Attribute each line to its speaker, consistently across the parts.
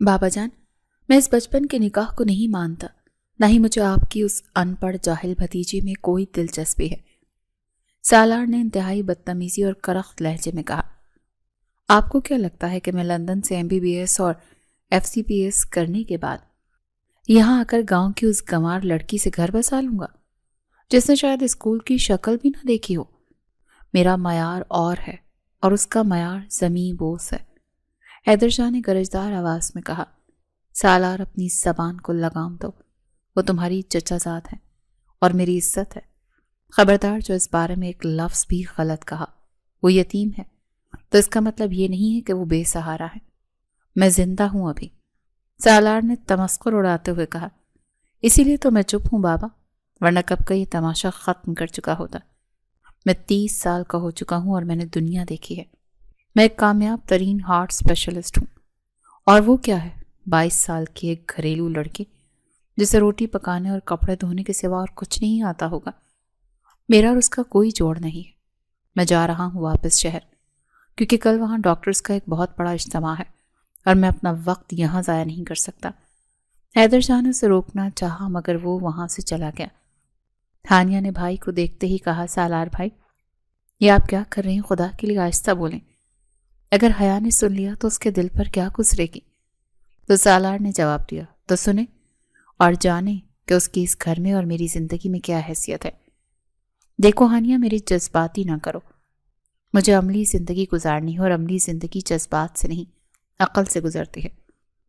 Speaker 1: بابا جان، میں اس بچپن کے نکاح کو نہیں مانتا، نہ ہی مجھے آپ کی اس ان پڑھ جاہل بھتیجی میں کوئی دلچسپی ہے۔ سالار نے انتہائی بدتمیزی اور کرخت لہجے میں کہا، آپ کو کیا لگتا ہے کہ میں لندن سے MBBS اور FCPS کرنے کے بعد یہاں آ کر گاؤں کی اس گنوار لڑکی سے گھر بسا لوں گا جس نے شاید اسکول کی شکل بھی نہ دیکھی ہو؟ میرا معیار اور ہے اور اس کا معیار زمیں بوس ہے۔ حیدر شاہ نے گرجدار آواز میں کہا، سالار اپنی زبان کو لگام دو، وہ تمہاری چچا زاد ہے اور میری عزت ہے۔ خبردار جو اس بارے میں ایک لفظ بھی غلط کہا۔ وہ یتیم ہے تو اس کا مطلب یہ نہیں ہے کہ وہ بے سہارا ہے۔ میں زندہ ہوں ابھی۔ سالار نے تمسخر اڑاتے ہوئے کہا، اسی لیے تو میں چپ ہوں بابا، ورنہ کب کا یہ تماشا ختم کر چکا ہوتا۔ میں 30 سال کا ہو چکا ہوں اور میں نے دنیا دیکھی ہے۔ میں ایک کامیاب ترین ہارٹ اسپیشلسٹ ہوں، اور وہ کیا ہے 22 سال کی ایک گھریلو لڑکی جسے روٹی پکانے اور کپڑے دھونے کے سوا اور کچھ نہیں آتا ہوگا۔ میرا اور اس کا کوئی جوڑ نہیں ہے۔ میں جا رہا ہوں واپس شہر، کیونکہ کل وہاں ڈاکٹرز کا ایک بہت بڑا اجتماع ہے اور میں اپنا وقت یہاں ضائع نہیں کر سکتا۔ حیدر شاہ نے اسے روکنا چاہا مگر وہ وہاں سے چلا گیا۔ ہانیہ نے بھائی کو دیکھتے ہی کہا، سالار بھائی، یہ آپ کیا کر رہے ہیں؟ خدا کے لیے آہستہ بولیں، اگر حیا نے سن لیا تو اس کے دل پر کیا گزرے گی؟ تو سالار نے جواب دیا، تو سنیں اور جانیں کہ اس کی اس گھر میں اور میری زندگی میں کیا حیثیت ہے۔ دیکھو ہانیہ، میری جذباتی نہ کرو۔ مجھے عملی زندگی گزارنی ہے اور عملی زندگی جذبات سے نہیں، عقل سے گزرتی ہے۔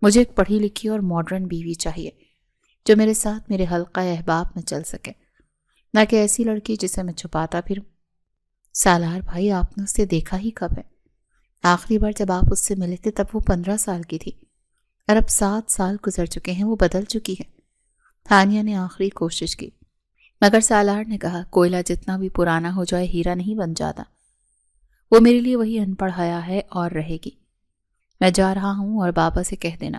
Speaker 1: مجھے ایک پڑھی لکھی اور ماڈرن بیوی چاہیے جو میرے ساتھ میرے حلقہ احباب میں چل سکے، نہ کہ ایسی لڑکی جسے میں چھپاتا پھروں۔ سالار بھائی، آپ نے اسے دیکھا ہی کب ہے؟ آخری بار جب آپ اس سے ملے تھے تب وہ 15 سال کی تھی، اور اب 7 سال گزر چکے ہیں، وہ بدل چکی ہے۔ ہانیہ نے آخری کوشش کی، مگر سالار نے کہا، کوئلہ جتنا بھی پرانا ہو جائے ہیرا نہیں بن جاتا۔ وہ میرے لیے وہی ان پڑھ حیا ہے اور رہے گی۔ میں جا رہا ہوں اور بابا سے کہہ دینا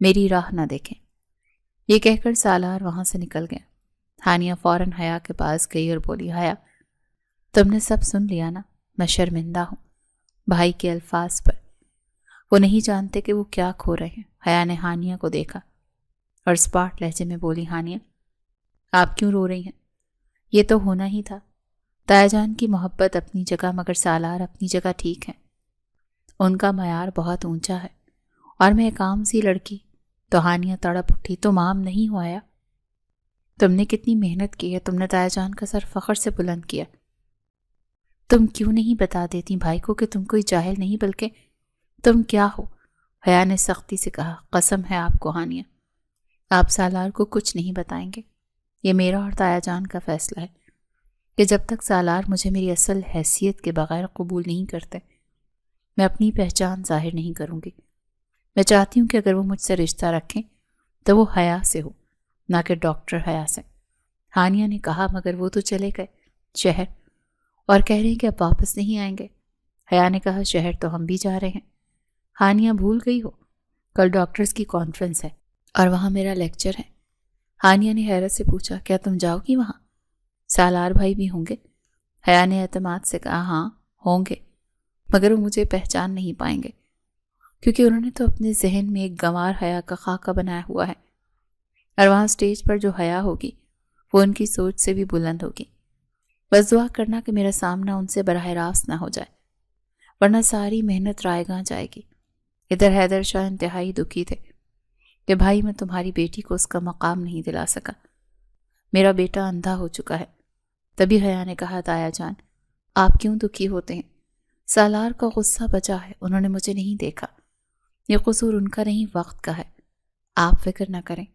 Speaker 1: میری راہ نہ دیکھیں۔ یہ کہہ کر سالار وہاں سے نکل گیا۔ ہانیہ فوراً حیا کے پاس گئی اور بولی، حیا، تم نے سب سن لیا نا؟ میں شرمندہ ہوں بھائی کے الفاظ پر۔ وہ نہیں جانتے کہ وہ کیا کھو رہے ہیں۔ حیا نے ہانیہ کو دیکھا اور اسپاٹ لہجے میں بولی، ہانیہ، آپ کیوں رو رہی ہیں؟ یہ تو ہونا ہی تھا۔ تایا جان کی محبت اپنی جگہ مگر سالار اپنی جگہ ٹھیک ہے۔ ان کا معیار بہت اونچا ہے اور میں ایک عام سی لڑکی۔ تو ہانیہ تڑپ اٹھی، تم عام نہیں ہو آیا؟ تم نے کتنی محنت کی ہے، تم نے تایا جان کا سر فخر سے بلند کیا۔ تم کیوں نہیں بتا دیتی بھائی کو کہ تم کوئی جاہل نہیں بلکہ تم کیا ہو؟ حیا نے سختی سے کہا، قسم ہے آپ کو ہانیہ، آپ سالار کو کچھ نہیں بتائیں گے۔ یہ میرا اور تایا جان کا فیصلہ ہے کہ جب تک سالار مجھے میری اصل حیثیت کے بغیر قبول نہیں کرتے، میں اپنی پہچان ظاہر نہیں کروں گی۔ میں چاہتی ہوں کہ اگر وہ مجھ سے رشتہ رکھیں تو وہ حیا سے ہو، نہ کہ ڈاکٹر حیا سے۔ ہانیہ نے کہا، مگر وہ تو چلے گئے شہر اور کہہ رہے ہیں کہ اب واپس نہیں آئیں گے۔ حیا نے کہا، شہر تو ہم بھی جا رہے ہیں۔ ہانیہ بھول گئی ہو، کل ڈاکٹرز کی کانفرنس ہے اور وہاں میرا لیکچر ہے۔ ہانیہ نے حیرت سے پوچھا، کیا تم جاؤ گی وہاں؟ سالار بھائی بھی ہوں گے؟ حیا نے اعتماد سے کہا، ہاں ہوں گے، مگر وہ مجھے پہچان نہیں پائیں گے، کیونکہ انہوں نے تو اپنے ذہن میں ایک گنوار حیا کا خاکہ بنایا ہوا ہے، اور وہاں اسٹیج پر جو حیا ہوگی وہ ان کی سوچ سے بھی بلند ہوگی۔ بس دعا کرنا کہ میرا سامنا ان سے براہ راست نہ ہو جائے، ورنہ ساری محنت رائے گاں جائے گی۔ ادھر حیدر شاہ انتہائی دکھی تھے کہ بھائی، میں تمہاری بیٹی کو اس کا مقام نہیں دلا سکا، میرا بیٹا اندھا ہو چکا ہے۔ تبھی حیا نے کہا، تایا جان، آپ کیوں دکھی ہوتے ہیں؟ سالار کا غصہ بچا ہے، انہوں نے مجھے نہیں دیکھا، یہ قصور ان کا نہیں وقت کا ہے، آپ فکر نہ کریں۔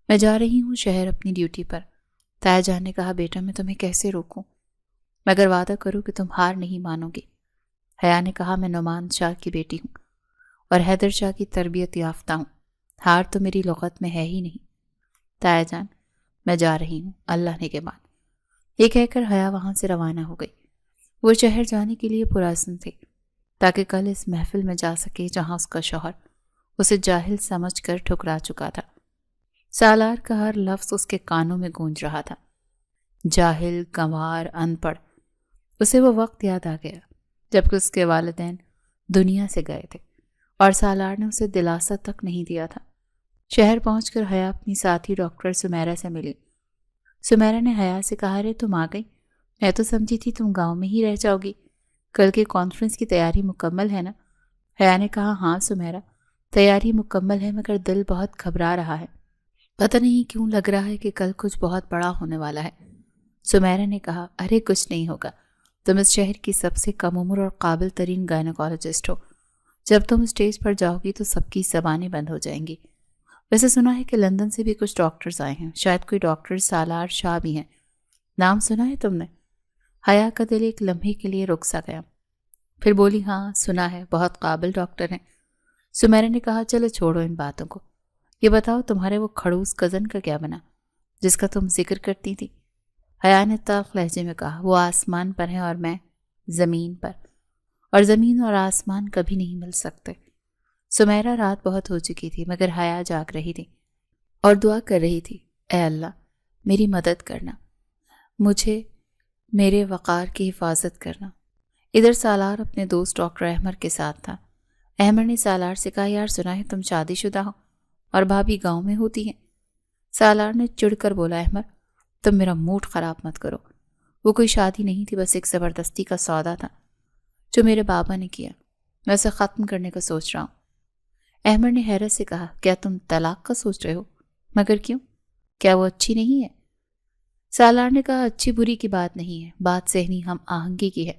Speaker 1: میں جا رہی ہوں شہر اپنی ڈیوٹی پر۔ تایا جان نے کہا، بیٹا میں تمہیں کیسے روکوں، مگر وعدہ کرو کہ تم ہار نہیں مانو گی۔ حیا نے کہا، میں نعمان شاہ کی بیٹی ہوں اور حیدر شاہ کی تربیت یافتہ ہوں، ہار تو میری لغت میں ہے ہی نہیں۔ تایا جان، میں جا رہی ہوں، اللہ نے کے مان۔ یہ کہہ کر حیا وہاں سے روانہ ہو گئی۔ وہ شہر جانے کے لیے پرعزم تھی تاکہ کل اس محفل میں جا سکے جہاں اس کا شوہر اسے جاہل سمجھ کر ٹھکرا چکا تھا۔ سالار کا ہر لفظ اس کے کانوں میں گونج رہا تھا، جاہل، گنوار، ان پڑھ۔ اسے وہ وقت یاد آ گیا جبکہ اس کے والدین دنیا سے گئے تھے اور سالار نے اسے دلاسا تک نہیں دیا تھا۔ شہر پہنچ کر حیا اپنی ساتھی ڈاکٹر سمیرہ سے ملی۔ سمیرہ نے حیا سے کہا، ارے تم آ گئی، میں تو سمجھی تھی تم گاؤں میں ہی رہ جاؤ گی، کل کے کانفرنس کی تیاری مکمل ہے نا؟ حیا نے کہا، ہاں سمیرہ، تیاری مکمل ہے، مگر دل بہت گھبرا رہا ہے، پتہ نہیں کیوں لگ رہا ہے کہ کل کچھ بہت بڑا ہونے والا ہے۔ سمیرہ نے کہا، ارے کچھ نہیں ہوگا، تم اس شہر کی سب سے کم عمر اور قابل ترین گائنیکالوجسٹ ہو، جب تم اسٹیج پر جاؤ گی تو سب کی زبانیں بند ہو جائیں گی۔ ویسے سنا ہے کہ لندن سے بھی کچھ ڈاکٹرز آئے ہیں، شاید کوئی ڈاکٹر سالار شاہ بھی ہیں، نام سنا ہے تم نے؟ حیا کا دل ایک لمحے کے لیے رک سا گیا، پھر بولی، ہاں سنا ہے، بہت قابل ڈاکٹر ہیں۔ سمیرہ نے کہا، چلو چھوڑو ان باتوں کو، یہ بتاؤ تمہارے وہ کھڑوس کزن کا کیا بنا جس کا تم ذکر کرتی تھی؟ حیا نے تلخ لہجے میں کہا، وہ آسمان پر ہیں اور میں زمین پر، اور زمین اور آسمان کبھی نہیں مل سکتے۔ سمیرہ رات بہت ہو چکی تھی، مگر حیا جاگ رہی تھی اور دعا کر رہی تھی، اے اللہ میری مدد کرنا، مجھے میرے وقار کی حفاظت کرنا۔ ادھر سالار اپنے دوست ڈاکٹر احمر کے ساتھ تھا۔ احمر نے سالار سے کہا، یار سنا ہے تم شادی شدہ ہو اور بھابھی گاؤں میں ہوتی ہیں؟ سالار نے چڑ کر بولا، احمر تم میرا موڈ خراب مت کرو، وہ کوئی شادی نہیں تھی، بس ایک زبردستی کا سودا تھا جو میرے بابا نے کیا، میں اسے ختم کرنے کا سوچ رہا ہوں۔ احمر نے حیرت سے کہا، کیا تم طلاق کا سوچ رہے ہو؟ مگر کیوں؟ کیا وہ اچھی نہیں ہے؟ سالار نے کہا، اچھی بری کی بات نہیں ہے، بات ذہنی ہم آہنگی کی ہے۔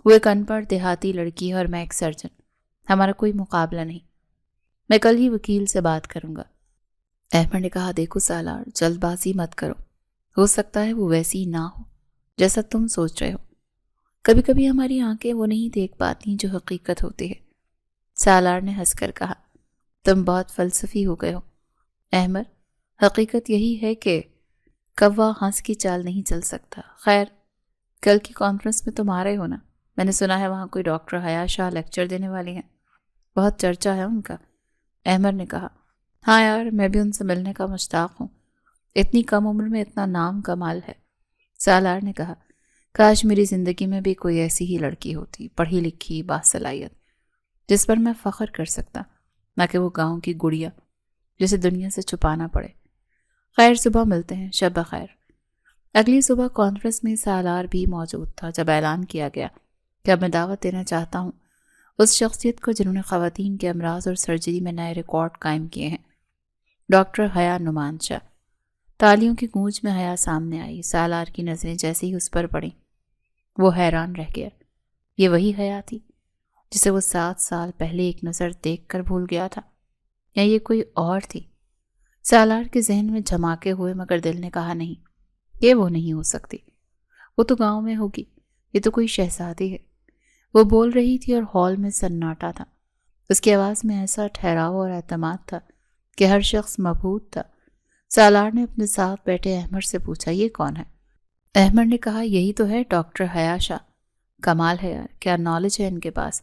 Speaker 1: وہ ایک ان پڑھ دیہاتی لڑکی ہے اور میں ایک سرجن، ہمارا کوئی مقابلہ نہیں، میں کل ہی وکیل سے بات کروں گا۔ احمر نے کہا، دیکھو سالار، جلد بازی مت کرو، ہو سکتا ہے وہ ویسی نہ ہو جیسا تم سوچ رہے ہو، کبھی کبھی ہماری آنکھیں وہ نہیں دیکھ پاتی جو حقیقت ہوتی ہے۔ سالار نے ہنس کر کہا، تم بہت فلسفی ہو گئے ہو احمر، حقیقت یہی ہے کہ کوا ہنس کی چال نہیں چل سکتا۔ خیر، کل کی کانفرنس میں تم آ رہے ہو نا؟ میں نے سنا ہے وہاں کوئی ڈاکٹر حیا شاہ لیکچر دینے والی ہیں، بہت چرچا ہے ان کا۔ احمر نے کہا، ہاں یار، میں بھی ان سے ملنے کا مشتاق ہوں، اتنی کم عمر میں اتنا نام کمال ہے۔ سالار نے کہا، کاش میری زندگی میں بھی کوئی ایسی ہی لڑکی ہوتی، پڑھی لکھی، باصلاحیت، جس پر میں فخر کر سکتا، نہ کہ وہ گاؤں کی گڑیا جسے دنیا سے چھپانا پڑے۔ خیر، صبح ملتے ہیں، شب بخیر۔ اگلی صبح کانفرنس میں سالار بھی موجود تھا۔ جب اعلان کیا گیا کہ اب میں دعوت دینا چاہتا ہوں اس شخصیت کو جنہوں نے خواتین کے امراض اور سرجری میں نئے ریکارڈ قائم کیے ہیں، ڈاکٹر حیا نعمان شاہ۔ تالیوں کی گونج میں حیا سامنے آئی۔ سالار کی نظریں جیسے ہی اس پر پڑیں وہ حیران رہ گیا۔ یہ وہی حیا تھی جسے وہ 7 سال پہلے ایک نظر دیکھ کر بھول گیا تھا، یا یہ کوئی اور تھی؟ سالار کے ذہن میں جھماکے ہوئے، مگر دل نے کہا، نہیں، یہ وہ نہیں ہو سکتی، وہ تو گاؤں میں ہوگی، یہ تو کوئی شہزادی ہے۔ وہ بول رہی تھی اور ہال میں سناٹا تھا، اس کی آواز میں ایسا ٹھہراؤ اور اعتماد تھا کہ ہر شخص مبہوت تھا۔ سالار نے اپنے ساتھ بیٹھے احمر سے پوچھا، یہ کون ہے؟ احمر نے کہا، یہی تو ہے ڈاکٹر حیا شاہ، کمال ہے یار، کیا نالج ہے ان کے پاس۔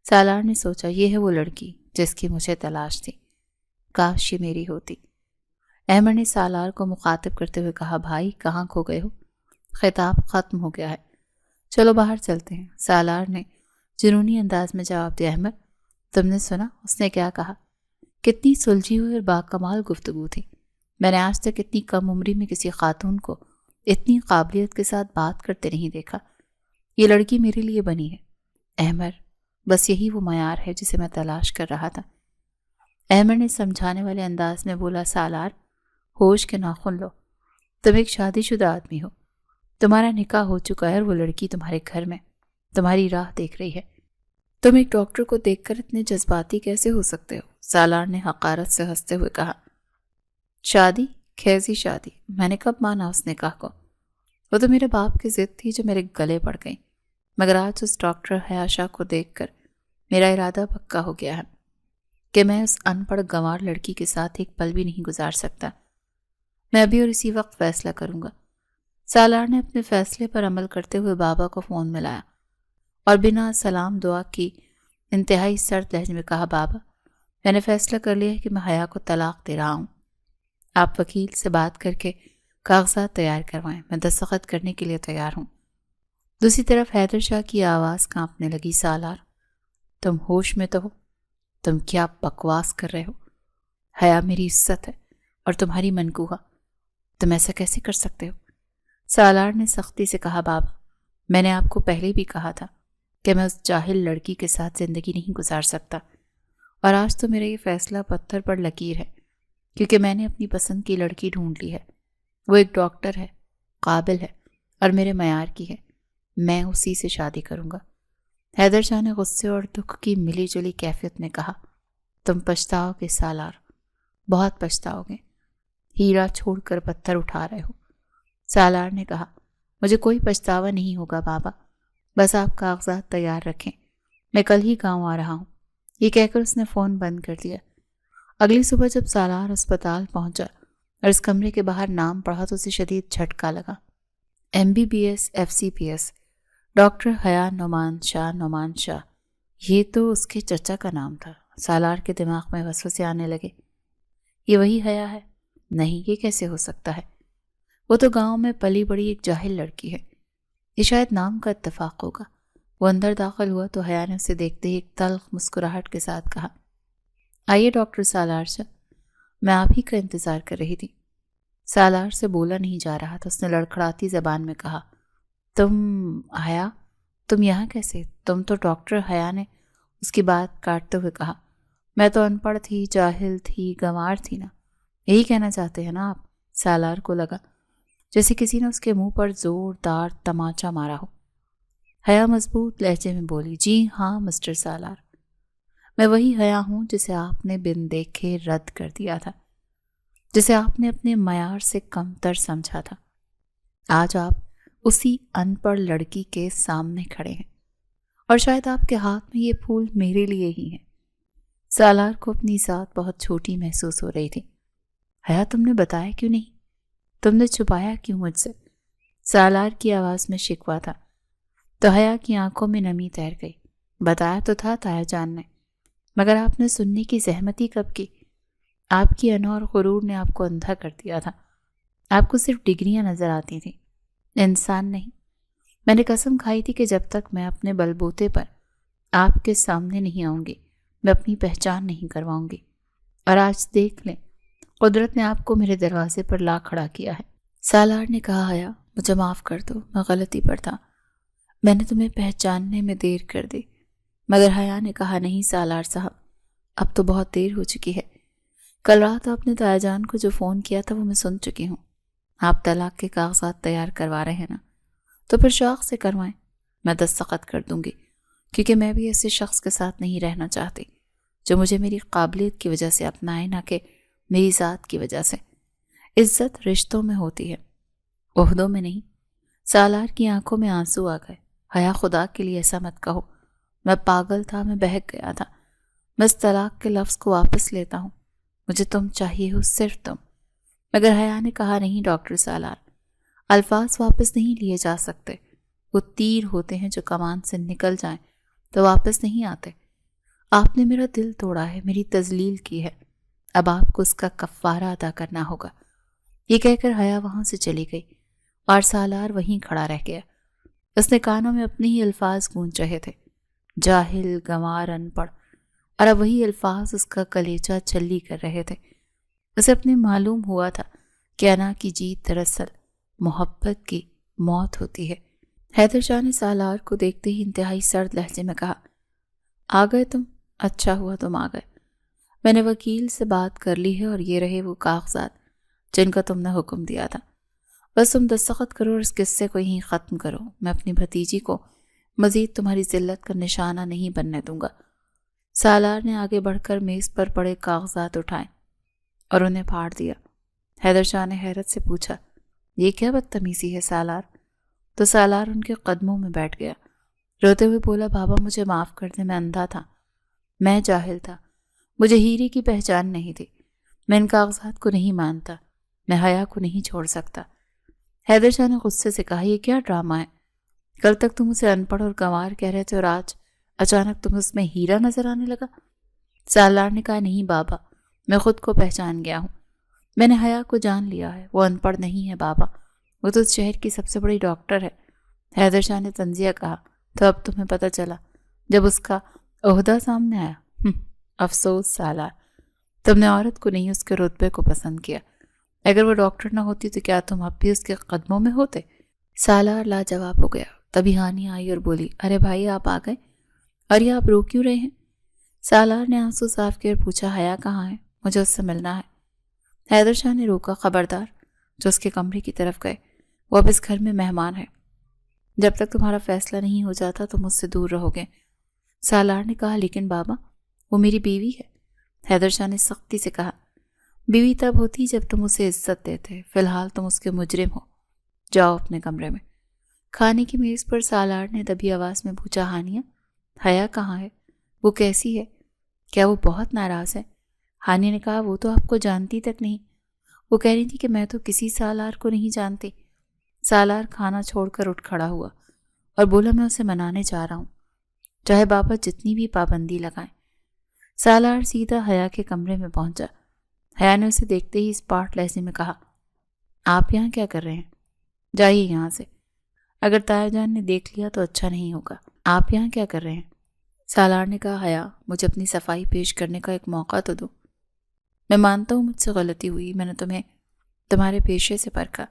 Speaker 1: سالار نے سوچا، یہ ہے وہ لڑکی جس کی مجھے تلاش تھی، کاش یہ میری ہوتی۔ احمر نے سالار کو مخاطب کرتے ہوئے کہا، بھائی کہاں کھو گئے ہو؟ خطاب ختم ہو گیا ہے، چلو باہر چلتے ہیں۔ سالار نے جنونی انداز میں جواب دیا، احمد تم نے سنا اس نے کیا کہا؟ کتنی سلجھی ہوئی اور باکمال گفتگو تھی، میں نے آج تک اتنی کم عمری میں کسی خاتون کو اتنی قابلیت کے ساتھ بات کرتے نہیں دیکھا۔ یہ لڑکی میرے لیے بنی ہے احمر، بس یہی وہ معیار ہے جسے میں تلاش کر رہا تھا۔ احمر نے سمجھانے والے انداز میں بولا، سالار ہوش کے ناخن لو، تم ایک شادی شدہ آدمی ہو، تمہارا نکاح ہو چکا ہے اور وہ لڑکی تمہارے گھر میں تمہاری راہ دیکھ رہی ہے، تم ایک ڈاکٹر کو دیکھ کر اتنے جذباتی کیسے ہو سکتے ہو؟ سالار نے حقارت سے ہنستے ہوئے کہا، شادی؟ کیسی شادی؟ میں نے کب مانا اس نکاح کو؟ وہ تو میرے باپ کی ضد تھی جو میرے گلے پڑ گئی، مگر آج اس ڈاکٹر حیا شاہ کو دیکھ کر میرا ارادہ پکا ہو گیا ہے کہ میں اس ان پڑھ گنوار لڑکی کے ساتھ ایک پل بھی نہیں گزار سکتا۔ میں ابھی اور اسی وقت فیصلہ کروں گا۔ سالار نے اپنے فیصلے پر عمل کرتے ہوئے بابا کو فون ملایا اور بنا سلام دعا کی انتہائی سرد لہجے میں کہا، بابا میں نے فیصلہ کر لیا ہے کہ میں حیا کو طلاق دے رہا ہوں، آپ وکیل سے بات کر کے کاغذات تیار کروائیں، میں دستخط کرنے کے لیے تیار ہوں۔ دوسری طرف حیدر شاہ کی آواز کانپنے لگی، سالار تم ہوش میں تو ہو؟ تم کیا بکواس کر رہے ہو؟ حیا میری عزت ہے اور تمہاری منقوہ، تم ایسا کیسے کر سکتے ہو؟ سالار نے سختی سے کہا، بابا میں نے آپ کو پہلے بھی کہا تھا کہ میں اس جاہل لڑکی کے ساتھ زندگی نہیں گزار سکتا، اور آج تو میرا یہ فیصلہ پتھر پر لکیر ہے، کیونکہ میں نے اپنی پسند کی لڑکی ڈھونڈ لی ہے۔ وہ ایک ڈاکٹر ہے، قابل ہے اور میرے معیار کی ہے، میں اسی سے شادی کروں گا۔ حیدر شاہ نے غصے اور دکھ کی ملی جلی کیفیت میں کہا، تم پچھتاؤ گے سالار، بہت پچھتاؤ گے، ہیرا چھوڑ کر پتھر اٹھا رہے ہو۔ سالار نے کہا، مجھے کوئی پچھتاوا نہیں ہوگا بابا، بس آپ کاغذات تیار رکھیں، میں کل ہی گاؤں آ رہا ہوں۔ یہ کہہ کر اس نے فون بند کر دیا۔ اگلی صبح جب سالار اسپتال پہنچا اور اس کمرے کے باہر نام پڑھا تو اسے شدید جھٹکا لگا۔ MBBS FCPS، ڈاکٹر حیا نعمان شاہ، یہ تو اس کے چچا کا نام تھا۔ سالار کے دماغ میں وسوسے آنے لگے، یہ وہی حیا ہے؟ نہیں، یہ کیسے ہو سکتا ہے؟ وہ تو گاؤں میں پلی بڑی ایک جاہل لڑکی ہے، یہ شاید نام کا اتفاق ہوگا۔ وہ اندر داخل ہوا تو حیا نے اسے دیکھتے ہی ایک تلخ مسکراہٹ کے ساتھ کہا، آئیے ڈاکٹر سالار شاہ، میں آپ ہی کا انتظار کر رہی تھی۔ سالار سے بولا نہیں جا رہا تھا، اس نے لڑکھڑاتی زبان میں کہا، تم حیا، تم یہاں کیسے؟ تم تو ڈاکٹر حیا نے اس کی بات کاٹتے ہوئے کہا، میں تو ان پڑھ تھی، جاہل تھی، گنوار تھی نا، یہی کہنا چاہتے ہیں نا آپ؟ سالار کو لگا جیسے کسی نے اس کے منہ پر زوردار تماچا مارا ہو۔ حیا مضبوط لہجے میں بولی، جی ہاں مسٹر سالار، میں وہی حیا ہوں جسے آپ نے بن دیکھے رد کر دیا تھا، جسے آپ نے اپنے معیار سے کم تر سمجھا تھا۔ آج آپ اسی ان پڑھ لڑکی کے سامنے کھڑے ہیں، اور شاید آپ کے ہاتھ میں یہ پھول میرے لیے ہی ہیں۔ سالار کو اپنی ذات بہت چھوٹی محسوس ہو رہی تھی۔ حیا تم نے بتایا کیوں نہیں؟ تم نے چھپایا کیوں مجھ سے؟ سالار کی آواز میں شکوہ تھا۔ تو حیا کی آنکھوں میں نمی تیر گئی۔ بتایا تو تھا تایا جان نے، مگر آپ نے سننے کی زحمت ہی کب کی؟ آپ کی انا اور غرور نے آپ کو اندھا کر دیا تھا۔ آپ کو صرف ڈگریاں نظر آتی تھیں، انسان نہیں۔ میں نے قسم کھائی تھی کہ جب تک میں اپنے بلبوتے پر آپ کے سامنے نہیں آؤں گی، میں اپنی پہچان نہیں کرواؤں گی۔ اور آج دیکھ لیں، قدرت نے آپ کو میرے دروازے پر لا کھڑا کیا ہے۔ سالار نے کہا، حیا مجھے معاف کر دو، میں غلطی پر تھا، میں نے تمہیں پہچاننے میں دیر کر دی۔ مگر حیا نے کہا، نہیں سالار صاحب، اب تو بہت دیر ہو چکی ہے۔ کل رات آپ نے تایا جان کو جو فون کیا تھا وہ میں سن چکی ہوں۔ آپ طلاق کے کاغذات تیار کروا رہے ہیں نا، تو پھر شوق سے کروائیں، میں دستخط کر دوں گی، کیونکہ میں بھی ایسے شخص کے ساتھ نہیں رہنا چاہتی جو مجھے میری قابلیت کی وجہ سے اپنائے، نہ کہ میری ذات کی وجہ سے۔ عزت رشتوں میں ہوتی ہے، عہدوں میں نہیں۔ سالار کی آنکھوں میں آنسو آ گئے۔ حیا خدا کے لیے ایسا مت کہو، میں پاگل تھا، میں بہک گیا تھا، میں اس طلاق کے لفظ کو واپس لیتا ہوں، مجھے تم چاہیے ہو، صرف تم۔ مگر حیا نے کہا، نہیں ڈاکٹر سالار، الفاظ واپس نہیں لیے جا سکتے، وہ تیر ہوتے ہیں جو کمان سے نکل جائیں تو واپس نہیں آتے۔ آپ نے میرا دل توڑا ہے، میری تذلیل کی ہے، اب آپ کو اس کا کفارہ ادا کرنا ہوگا۔ یہ کہہ کر حیا وہاں سے چلی گئی اور سالار وہیں کھڑا رہ گیا۔ اس نے کانوں میں اپنے ہی الفاظ گونج رہے تھے، جاہل، گنوار، ان پڑھ، اور اب وہی الفاظ اس کا کلیجہ چھلی کر رہے تھے۔ اسے اپنے معلوم ہوا تھا کہ انا کی جیت دراصل محبت کی موت ہوتی ہے۔ حیدر شاہ نے سالار کو دیکھتے ہی انتہائی سرد لہجے میں کہا، آ گئے تم؟ اچھا ہوا تم آ گئے۔ میں نے وکیل سے بات کر لی ہے اور یہ رہے وہ کاغذات جن کا تم نے حکم دیا تھا، بس تم دستخط کرو اور اس قصے کو یہیں ختم کرو۔ میں اپنی بھتیجی کو مزید تمہاری ذلت کا نشانہ نہیں بننے دوں گا۔ سالار نے آگے بڑھ کر میز پر پڑے کاغذات اٹھائے اور انہیں پھاڑ دیا۔ حیدر شاہ نے حیرت سے پوچھا، یہ کیا بدتمیزی ہے سالار؟ تو سالار ان کے قدموں میں بیٹھ گیا، روتے ہوئے بولا، بابا مجھے معاف کر دیں، میں اندھا تھا، میں جاہل تھا، مجھے ہیرے کی پہچان نہیں تھی، میں ان کاغذات کو نہیں مانتا، میں حیا کو نہیں چھوڑ سکتا۔ حیدر شاہ نے غصے سے کہا، یہ کیا ڈرامہ ہے؟ کل تک تم اسے ان پڑھ اور گنوار کہہ رہے تھے اور آج اچانک تمہیں اس میں ہیرا نظر آنے لگا۔ سالار نے کہا، نہیں بابا، میں خود کو پہچان گیا ہوں، میں نے حیا کو جان لیا ہے، وہ ان پڑھ نہیں ہے بابا، وہ تو اس شہر کی سب سے بڑی ڈاکٹر ہے۔ حیدر شاہ نے طنزیہ کہا، تو اب تمہیں پتہ چلا جب اس کا عہدہ سامنے آیا؟ افسوس سالار، تم نے عورت کو نہیں اس کے رتبے کو پسند کیا۔ اگر وہ ڈاکٹر نہ ہوتی تو کیا تم اب بھی اس کے قدموں میں ہوتے؟ سالار لاجواب ہو گیا۔ تبھی ہانیہ آئی اور بولی، ارے بھائی آپ آ گئے، اور یہ آپ رو کیوں رہے ہیں؟ سالار نے آنسو صاف کیے اور پوچھا، حیا کہاں ہے؟ مجھے اس سے ملنا ہے۔ حیدر شاہ نے روکا، خبردار، جو اس کے کمرے کی طرف گئے، وہ اب اس گھر میں مہمان ہے، جب تک تمہارا فیصلہ نہیں ہو جاتا تو مجھ سے دور رہو گے۔ سالار نے کہا، لیکن بابا وہ میری بیوی ہے۔ حیدر شاہ نے سختی سے کہا، بیوی تب ہوتی جب تم اسے عزت دیتے، فی الحال تم اس کے مجرم ہو، جاؤ اپنے کمرے میں۔ کھانے کی میز پر سالار نے دبی آواز میں پوچھا، ہانیہ حیا کہاں ہے؟ وہ کیسی ہے؟ کیا وہ بہت ناراض ہے؟ ہانیہ نے کہا، وہ تو آپ کو جانتی تک نہیں۔ وہ کہہ رہی تھی کہ میں تو کسی سالار کو نہیں جانتی۔ سالار کھانا چھوڑ کر اٹھ کھڑا ہوا اور بولا، میں اسے منانے جا رہا ہوں، چاہے بابا جتنی بھی پابندی لگائیں۔ سالار سیدھا حیا کے کمرے میں پہنچا۔ حیا نے اسے دیکھتے ہی اسپاٹ لہجے میں کہا، آپ یہاں کیا کر رہے ہیں؟ جائیے یہاں سے، اگر تایا جان نے دیکھ لیا تو اچھا نہیں ہوگا۔ آپ یہاں کیا کر رہے ہیں؟ سالار نے کہا، حیا مجھے اپنی صفائی پیش کرنے کا ایک موقع تو دو۔ میں مانتا ہوں مجھ سے غلطی ہوئی، میں نے تمہیں تمہارے پیشے سے پرکھا،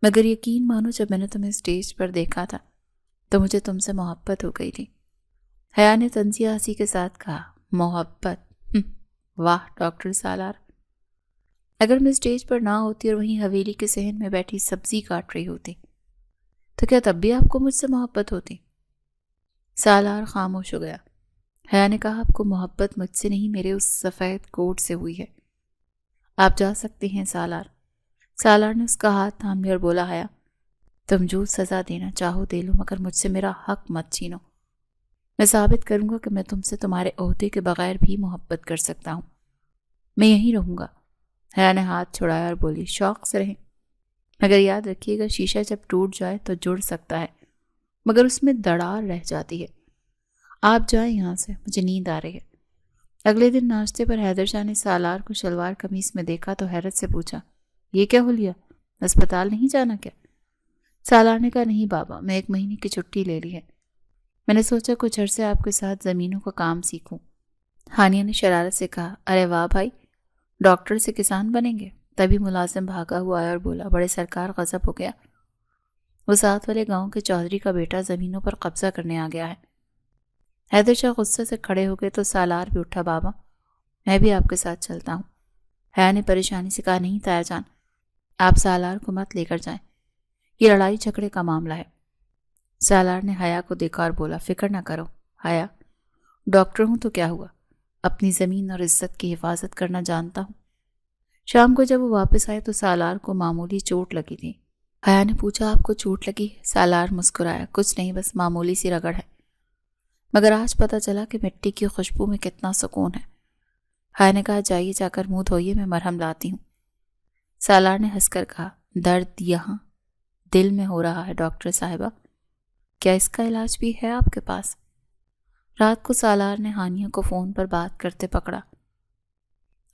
Speaker 1: مگر یقین مانو جب میں نے تمہیں اسٹیج پر دیکھا تھا تو مجھے تم سے محبت ہو گئی تھی۔ حیا نے طنزیہ ہنسی کے ساتھ کہا، محبت؟ واہ ڈاکٹر سالار، اگر میں اسٹیج پر نہ ہوتی اور وہیں حویلی کے صحن میں بیٹھی سبزی کاٹ رہی ہوتی تو کیا تب بھی آپ کو مجھ سے محبت ہوتی؟ سالار خاموش ہو گیا۔ حیا نے کہا، آپ کو محبت مجھ سے نہیں، میرے اس سفید کوٹ سے ہوئی ہے۔ آپ جا سکتے ہیں سالار۔ سالار نے اس کا ہاتھ تھام لیا اور بولا، حیا تم جو سزا دینا چاہو دے لو، مگر مجھ سے میرا حق مت چھینو۔ میں ثابت کروں گا کہ میں تم سے تمہارے عہدے کے بغیر بھی محبت کر سکتا ہوں۔ میں یہیں رہوں گا۔ حیا نے ہاتھ چھڑایا اور بولی، شوق سے رہیں، مگر یاد رکھیے گا شیشہ جب ٹوٹ جائے تو جڑ سکتا ہے، مگر اس میں دراڑ رہ جاتی ہے۔ آپ جائیں یہاں سے، مجھے نیند آ رہی ہے۔ اگلے دن ناشتے پر حیدر شاہ نے سالار کو شلوار قمیص میں دیکھا تو حیرت سے پوچھا، یہ کیا ہو لیا؟ اسپتال نہیں جانا کیا؟ سالار نے کہا، نہیں بابا، میں 1 مہینے کی چھٹی لے لی ہے، میں نے سوچا کچھ عرصے آپ کے ساتھ زمینوں کا کام سیکھوں۔ ہانیہ نے شرارت سے کہا، ارے واہ بھائی، ڈاکٹر سے کسان بنیں گے؟ تبھی ملازم بھاگا ہوا آیا اور بولا، بڑے سرکار غضب ہو گیا، وہ ساتھ والے گاؤں کے چودھری کا بیٹا زمینوں پر قبضہ کرنے آ گیا ہے۔ حیدر شاہ غصے سے کھڑے ہو گئے تو سالار بھی اٹھا، بابا میں بھی آپ کے ساتھ چلتا ہوں۔ حیا نے پریشانی سے کہا، نہیں تایا جان، آپ سالار کو مت لے کر جائیں، یہ لڑائی جھگڑے کا معاملہ ہے۔ سالار نے حیا کو دیکھا اور بولا، فکر نہ کرو حیا، ڈاکٹر ہوں تو کیا ہوا، اپنی زمین اور عزت کی حفاظت کرنا جانتا ہوں۔ شام کو جب وہ واپس آئے تو سالار کو معمولی چوٹ لگی تھی۔ حیا نے پوچھا، آپ کو چوٹ لگی؟ سالار مسکرایا، کچھ نہیں، بس معمولی سی رگڑ ہے، مگر آج پتہ چلا کہ مٹی کی خوشبو میں کتنا سکون ہے۔ حیا نے کہا، جائیے جا کر منہ دھوئیے، میں مرہم لاتی ہوں۔ سالار نے ہنس کر کہا، درد یہاں دل میں ہو رہا ہے ڈاکٹر صاحبہ، کیا اس کا علاج بھی ہے آپ کے پاس؟ رات کو سالار نے ہانیہ کو فون پر بات کرتے پکڑا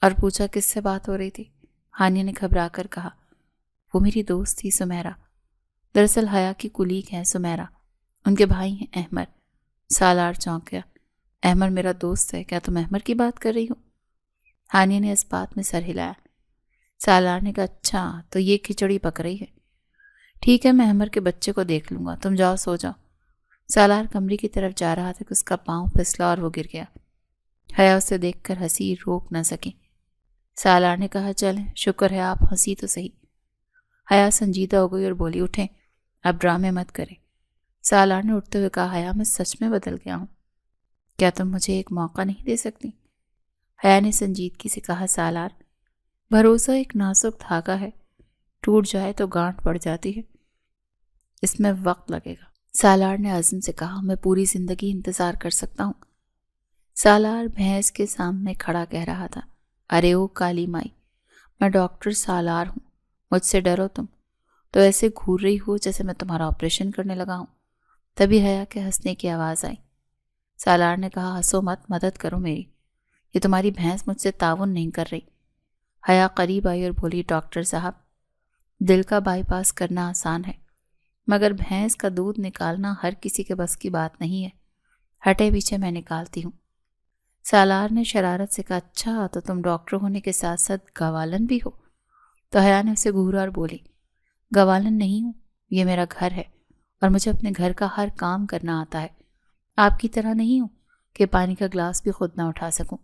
Speaker 1: اور پوچھا، کس سے بات ہو رہی تھی؟ ہانیہ نے گھبرا کر کہا، وہ میری دوست تھی سمیرا، دراصل حیا کی کلیگ ہے سمیرا، ان کے بھائی ہیں احمر۔ سالار چونک گیا، احمر میرا دوست ہے، کیا تم احمر کی بات کر رہی ہو؟ ہانیہ نے اس بات میں سر ہلایا۔ سالار نے کہا، اچھا تو یہ کھچڑی پک رہی ہے، ٹھیک ہے، میں احمر کے بچے کو دیکھ لوں گا، تم جاؤ سو جاؤ۔ سالار کمرے کی طرف جا رہا تھا کہ اس کا پاؤں پھسلا اور وہ گر گیا۔ حیا اسے دیکھ کر ہنسی روک نہ سکی۔ سالار نے کہا، چلیں، شکر ہے آپ ہنسی تو صحیح۔ حیا سنجیدہ ہو گئی اور بولی، اٹھیں، اب ڈرامے مت کریں۔ سالار نے اٹھتے ہوئے کہا، حیا میں سچ میں بدل گیا ہوں، کیا تم مجھے ایک موقع نہیں دے سکتی؟ حیا نے سنجیدگی سے کہا، سالار بھروسہ ایک نازک دھاگا ہے، ٹوٹ جائے تو گانٹھ پڑ جاتی ہے، اس میں وقت لگے گا۔ سالار نے عزم سے کہا، میں پوری زندگی انتظار کر سکتا ہوں۔ سالار بھینس کے سامنے کھڑا کہہ رہا تھا، ارے او کالی مائی، میں ڈاکٹر سالار ہوں، مجھ سے ڈرو تم تو ایسے گھور رہی ہو جیسے میں تمہارا آپریشن کرنے لگا ہوں۔ تبھی حیا کے ہنسنے کی آواز آئی۔ سالار نے کہا، ہنسو مت، مدد کرو میری، یہ تمہاری بھینس مجھ سے تعاون نہیں کر رہی۔ حیا قریب آئی اور بولی، ڈاکٹر صاحب دل کا بائی پاس کرنا آسان ہے، مگر بھینس کا دودھ نکالنا ہر کسی کے بس کی بات نہیں ہے، ہٹے پیچھے میں نکالتی ہوں۔ سالار نے شرارت سے کہا اچھا تو تم ڈاکٹر ہونے کے ساتھ ساتھ گوالن بھی ہو؟ تو حیا نے اسے گھورا اور بولی گوالن نہیں ہوں، یہ میرا گھر ہے اور مجھے اپنے گھر کا ہر کام کرنا آتا ہے، آپ کی طرح نہیں ہوں کہ پانی کا گلاس بھی خود نہ اٹھا سکوں۔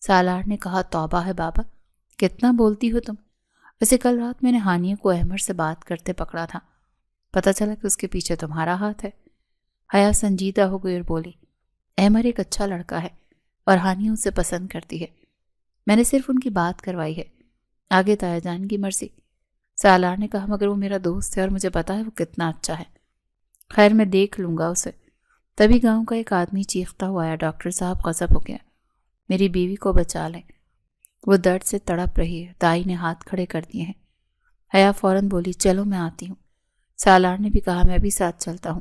Speaker 1: سالار نے کہا توبہ ہے بابا، کتنا بولتی ہو تم۔ ویسے کل رات میں نے ہانیہ کو احمر سے بات کرتے پکڑا تھا، پتہ چلا کہ اس کے پیچھے تمہارا ہاتھ ہے۔ حیا سنجیدہ ہو گئی اور بولی احمر ایک اچھا لڑکا ہے اور ہانیہ اسے پسند کرتی ہے، میں نے صرف ان کی بات کروائی ہے، آگے تایا جان کی مرضی۔ سالار نے کہا مگر وہ میرا دوست ہے اور مجھے پتا ہے وہ کتنا اچھا ہے۔ خیر میں دیکھ لوں گا اسے۔ تبھی گاؤں کا ایک آدمی چیختا ہوا آیا ڈاکٹر صاحب غضب ہو گیا، میری بیوی کو بچا لیں، وہ درد سے تڑپ رہی ہے۔ دائی نے ہاتھ کھڑے کر دیے ہیں۔ حیا فوراً بولی چلو میں آتی ہوں۔ سالار نے بھی کہا میں بھی ساتھ چلتا ہوں۔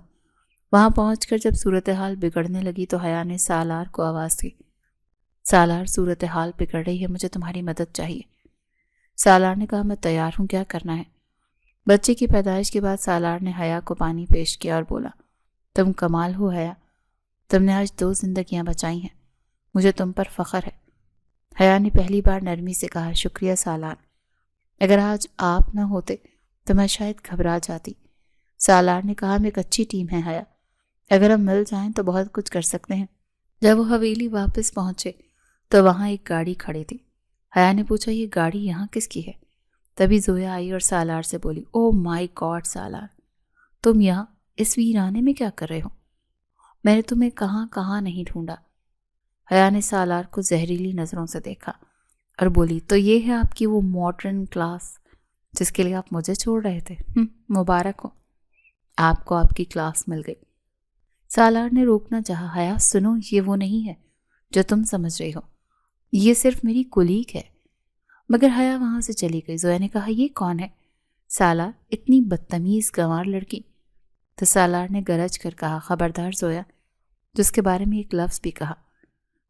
Speaker 1: وہاں پہنچ کر جب صورتحال بگڑنے لگی تو حیا نے سالار کو آواز دی سالار صورتحال بگڑ رہی ہے، مجھے تمہاری مدد چاہیے۔ سالار نے کہا میں تیار ہوں، کیا کرنا ہے؟ بچے کی پیدائش کے بعد سالار نے حیا کو پانی پیش کیا اور بولا تم کمال ہو حیا، تم نے آج 2 زندگیاں بچائی ہیں، مجھے تم پر فخر ہے۔ حیا نے پہلی بار نرمی سے کہا شکریہ سالار، اگر آج آپ نہ ہوتے تو میں شاید گھبرا جاتی۔ سالار نے کہا ہم ایک اچھی ٹیم ہے حیا، اگر ہم مل جائیں تو بہت کچھ کر سکتے ہیں۔ جب وہ حویلی واپس پہنچے تو وہاں ایک گاڑی کھڑی تھی۔ حیا نے پوچھا یہ گاڑی یہاں کس کی ہے؟ تبھی زویا آئی اور سالار سے بولی او مائی گاڈ سالار، تم یہاں اس ویرانے میں کیا کر رہے ہو؟ میں نے تمہیں کہاں کہاں نہیں ڈھونڈا۔ حیا نے سالار کو زہریلی نظروں سے دیکھا اور بولی تو یہ ہے آپ کی وہ ماڈرن کلاس جس کے لیے آپ مجھے چھوڑ رہے تھے؟ مبارک ہو، آپ کو آپ کی کلاس مل گئی۔ سالار نے روکنا چاہا حیا سنو، یہ وہ نہیں ہے جو تم سمجھ رہی ہو، یہ صرف میری کولیگ ہے۔ مگر حیا وہاں سے چلی گئی۔ زویا نے کہا یہ کون ہے؟ سالار، اتنی بدتمیز گنوار لڑکی۔ تو سالار نے گرج کر کہا خبردار زویا، جس کے بارے میں ایک لفظ بھی کہا،